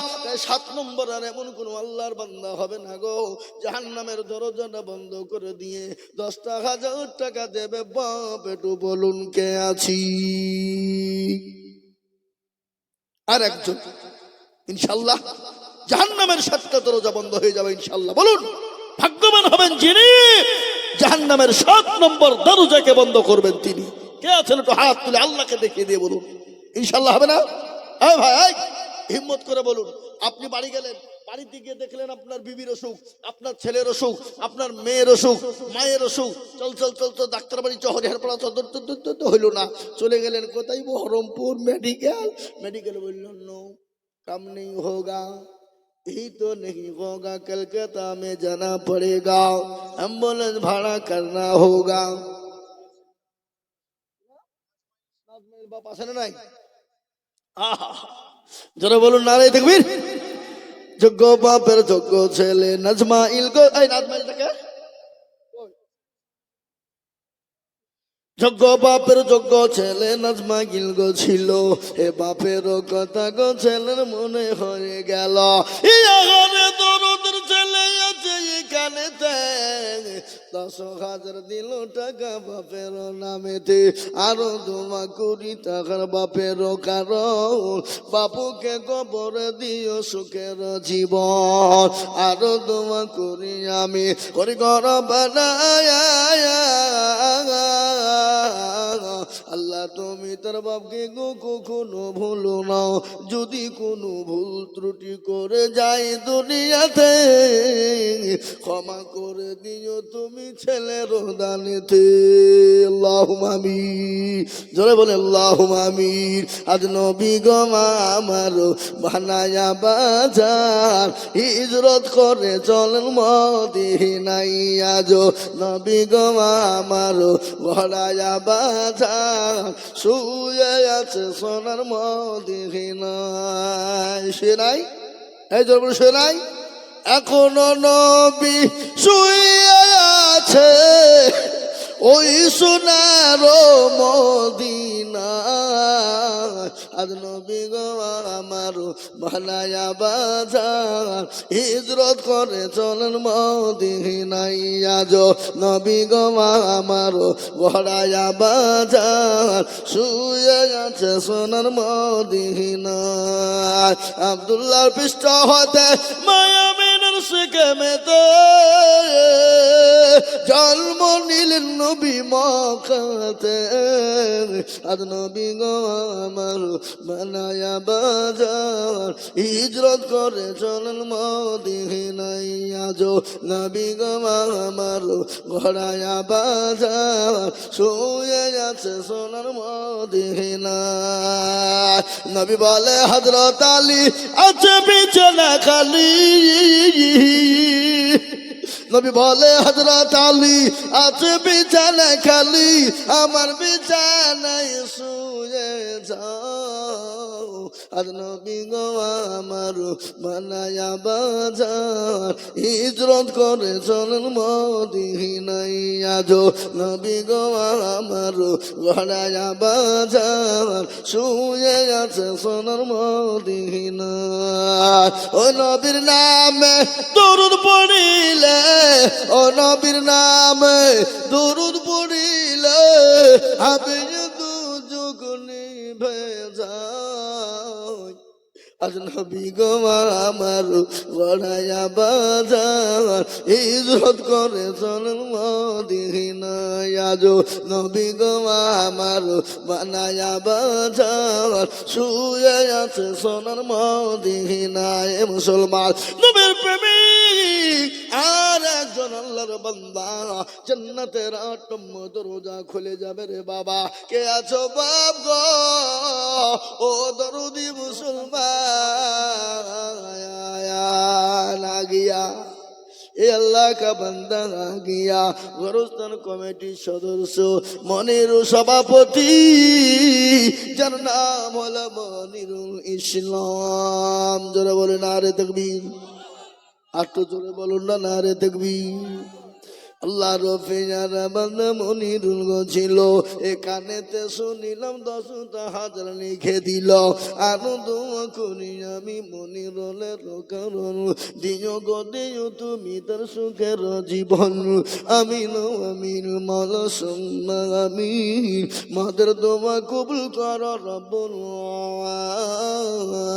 7 নম্বর আর এমন কোন আল্লাহর বান্দা হবে না গো জাহান্নামের দরজাটা বন্ধ করে দিয়ে 10,000 টাকা দেবে। বাপ একটু বলুন কে আছি? আর একজন ইনশাআল্লাহ জাহান্নামের 7টা দরজা বন্ধ হয়ে যাবে ইনশাআল্লাহ। বলুন ভাগ্যবান হবেন যিনি জাহান্নামের 7 নম্বর দরজাকে বন্ধ করবেন তিনি। কে আছেন একটু হাত তুলে আল্লাহকে দেখিয়ে দিয়ে বলুন ইনশাআল্লাহ হবে না? হ্যাঁ ভাই, হিম্মত করে বলুন। আপনি বাড়ি গেলেন, বাড়িতে গিয়ে দেখলেন আপনার বিবির অসুখ, আপনার ছেলের অসুখ, আপনার মেয়ের অসুখ, মায়ের অসুখ। চল চল চল তো ডাক্তার বাড়ি চহরিয়ারপাড়া তো হইল না। চলে গেলেন কোথায়? বহরমপুর মেডিকেল। মেডিকেল বলল নো কাম নেই হোগা, ही तो नहीं होगा, कलकत्ता में जाना पड़ेगा, एम्बुलेंस भाड़ा करना होगा। बाप आसे ना नहीं? जरा बोलो नारे तकबीर। যোগ্য বাপের যোগ্য ছেলে নাজমাইল গো, এই নাজমাইল থেকে যোগ্য বাপের যোগ্য ছেলে নাজমাইল গো ছিল। এ বাপের কথা গো ছেলের মনে হয়ে গেল। ইয়ারে দরদের ছেলে আছে এখানেতে, 10,000 দিল টাকা বাপের নামেতে। আরো 2 কোটি টাকার বাপের কারণ, বাপুকে কবরে দিও সুখের জীবন। আরো 2 করি আমি করি ঘর বানায়। আল্লাহ তুমি তার বাপকে গো কখনো ভুলো না। যদি কোনো ভুল ত্রুটি করে যায় দুনিয়াতে, ক্ষমা করে দিও তুমি ছেলের দানেতে। আল্লাহুম্মা আমিন, জোরে বলে আল্লাহুম্মা আমিন। আজ নবী গো আমার বানায়া বাজার, হিজরত করে চলেন মদিনায়। আজ নবী গো আমার গড়ায়া বাজার, শুয়ে আছে সোনার মদিনায়। সে নাই, এই জোর বলে সে নাই। এখনো নবী শুয়ে আছে ওই সোনার মদিনা। আজ নবী গো আমার বানায়া বাজার, হিজরত করে চলেন মদিনায়। আজ নবী গো আমার গড়ায়া বাজার, শুয়ে আছে সোনার মদিনা। আব্দুল্লাহ পৃষ্ঠ হতে মায়ামিনের সেকেমেতে জন্ম নিলেন নবী মক্কাতে। আজ নবী গো আমার বানায়া বাজার, হিজরত করে চলেন মদিনায়। আজ নবী গো আমার গড়ায়া বাজার, শুয়ে আছে সোনার মদিনায়। নবী বলে হযরত আলী আছে বিছানা খালি। নবী বলে হযরত আলী আছে বিছানা খালি, আমার বিছানায় শুয়ে যাও। আজ নবী গো আমার বানায়া বাজার, হিজরত করে চলেন মদিনায়। আজ নবী গো আমার গড়ায়া বাজার, শুয়ে আছে সোনার মদিনায়। ও নবীর নামে দরুদ পড়িলে, ও নবীর নামে দরুদ পড়িলে, আমি দুযোগ নিভে যায়। আজ নবী গো আমার গড়ায়া বাজার, হিজরত করে চলেন মদিনায়। আজ নবী গো আমার বানায়া বাজার, শুয়ে আছে সোনার মদিনায়। মুসলমান নবীর প্রেমিক আর একজন আল্লাহর বান্দা, জান্নাতের 8 নম্বর দরজা খুলে যাবে রে বাবা। কে আছো বাপ গো? ও দরদি मुसलमान आ गया, এ আল্লাহ কা বান্দা আ গিয়া। গোরস্থান কমিটির সদস্য মনির সভাপতি, যার নাম হলো মনিরুল ইসলাম। যারা বলে নারে তাকবীর। আর তো জোরে বলুন না, না রে তাকবীর। আল্লাহ রফিয়ার বান্দা মনিরুল গো ছিল, এখানেতে শুনিলাম 10টা হাজার লিখে দিল। আনন্দ করি আমি মনিরুলের কারণ, দিও গো দিও তুমি তার সুখের জীবন। আমিন আমিন মালা সুম্মা আমিন, মাদের দোয়া কবুল কর রব্বুল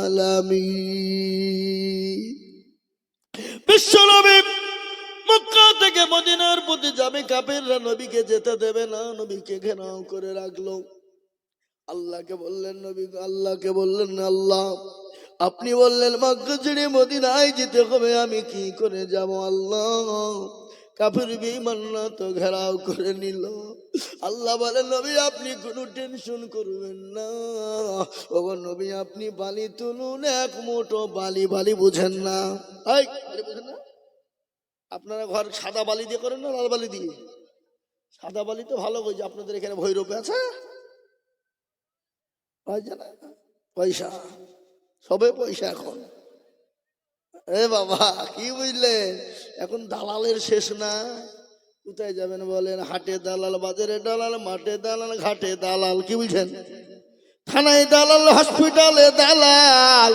আলামিন। বিশ্বনবী মক্কা থেকে মদিনার প্রতি যাবে, কাফেররা নবীকে যেতে দেবে না, নবীকে ঘেরাও করে রাখলো। আল্লাহকে বললেন নবী, আল্লাহকে বললেন আল্লাহ আপনি বললেন মক্কা ছেড়ে মদিনায় যেতে হবে, আমি কি করে যাব আল্লাহ? কাফের বেঈমানরা তো ঘেরাও করে নিল। আল্লাহ বলেন নবী আপনি কোনো টেনশন করবেন না। ওগো নবী আপনি বালি তুলুন, এক মুঠো বালি। বালি বুঝেন না? এই বালি বুঝেন না? আপনারা ঘর সাদা বালি দিয়ে করেন না লাল বালি দিয়ে? সাদা বালি তো ভালো, বলছে আপনাদের এখানে ভৈরবে আছে পয়সা, সবে পয়সা এখন। এ বাবা কি বুঝলেন, এখন দালালের শেষ না। কোথায় যাবেন বলেন? হাটে দালাল, বাজারে দালাল, মাঠে দালাল, ঘাটে দালাল। কি বুঝছেন? থানায় দালাল, হসপিটালে দালাল,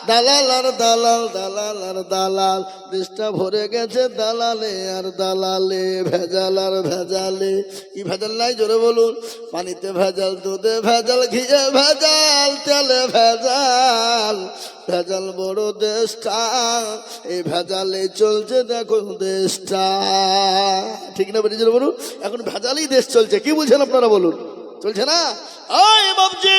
দালাল আর দালাল, দালাল আর দালাল। দেশটা ভরে গেছে দালালে আর দালালে, ভেজাল আর ভেজালে। কি ভেজাল নাই জোরে বলুন? পানিতে ভেজাল, দুধে ভেজাল, ঘিয়ে ভেজাল, তেলে ভেজাল। ভেজাল বড় দেশটা, এই ভেজালে চলছে দেখো দেশটা। ঠিক না বেরিয়ে জোরে বলুন? এখন ভেজালই দেশ চলছে। কি বুঝছেন আপনারা বলুন? চলছে না? ওই বাবজি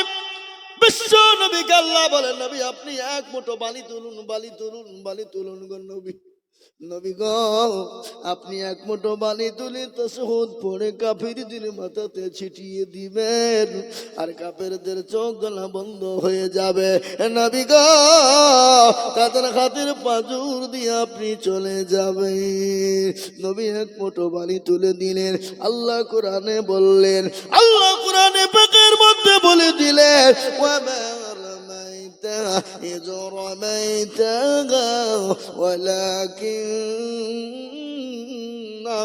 বিশ্ব নবীকে আল্লাহ বলেন নবী আপনি এক মুঠো বালি তুলুন, বালি তুলুন, বালি তুলুন গো নবী। নবী গো আপনি এক মুঠো বালি তুলি তাশহুদ পড়ে কাফিরদের মাথাতে ছিটিয়ে দিবেন, আর কাফেরদের চোখ গলা বন্ধ হয়ে যাবে। নবী গো তাদের হাতের পাজর দিয়ে আপনি চলে যাবেন। নবী এক মুঠো বালি তুলে দিলেন। আল্লাহ কোরআনে বললেন, আল্লাহ কোরআনে পাকের মধ্যে বলে দিলেন ওয়ামা إذ رميتها ولكن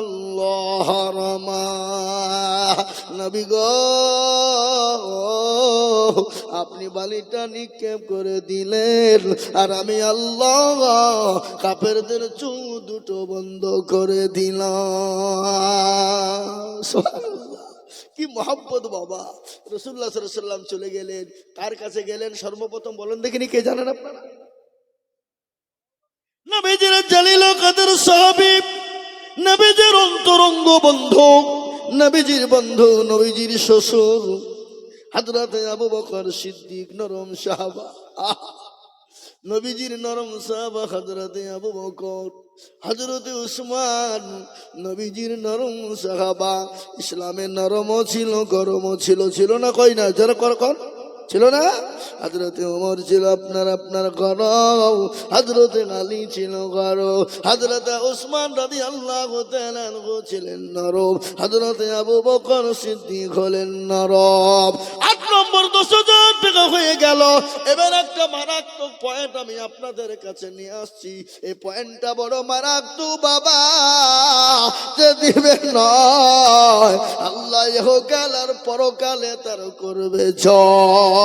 الله رمى। নবী গো আপনি বালিটা নিক্ষেপ করে দিলেন, আর আমি আল্লাহ কাফেরদের চোখ দুটো বন্ধ করে দিলাম। কি মহব্বত বাবা। রাসূলুল্লাহ সাল্লাল্লাহু আলাইহি ওয়াসাল্লাম চলে গেলেন, কার কাছে গেলেন সর্বপ্রথম বলেন দেখিনি? কে জানেন আপনারা? নবীজির জালিল কদর সাহাবী, নবীজির অন্তরঙ্গ বন্ধু, নবীজির বন্ধু, নবীজির শ্বশুর হযরত আবু বকর সিদ্দিক, নরম সাহাবা। নবীজির নরম সাহাবা হযরতে আবু বকর, হযরতে উসমান, নবীজির নরম সাহাবা। ইসলামে নরমও ছিল, গরমও ছিল। ছিল না? কই না? যারা কর ছিল না? হযরতে ওমর ছিল আপনার গরম, হযরতে আলী ছিল গরম, হযরতে উসমান রাদিয়াল্লাহু তাআলা আনহু ছিলেন নরম, হযরতে আবু বকর সিদ্দিক হলেন নরম। 8 নম্বর 10,000 টাকা হয়ে গেল। এবার একটা মারাত্মক পয়েন্ট আমি আপনাদের কাছে নিয়ে আসছি। এই পয়েন্টটা বড় মারাত্মক বাবা, যে দিবেন নয় আল্লাহ ইহকাল আর পরকালে তার করবে জয়।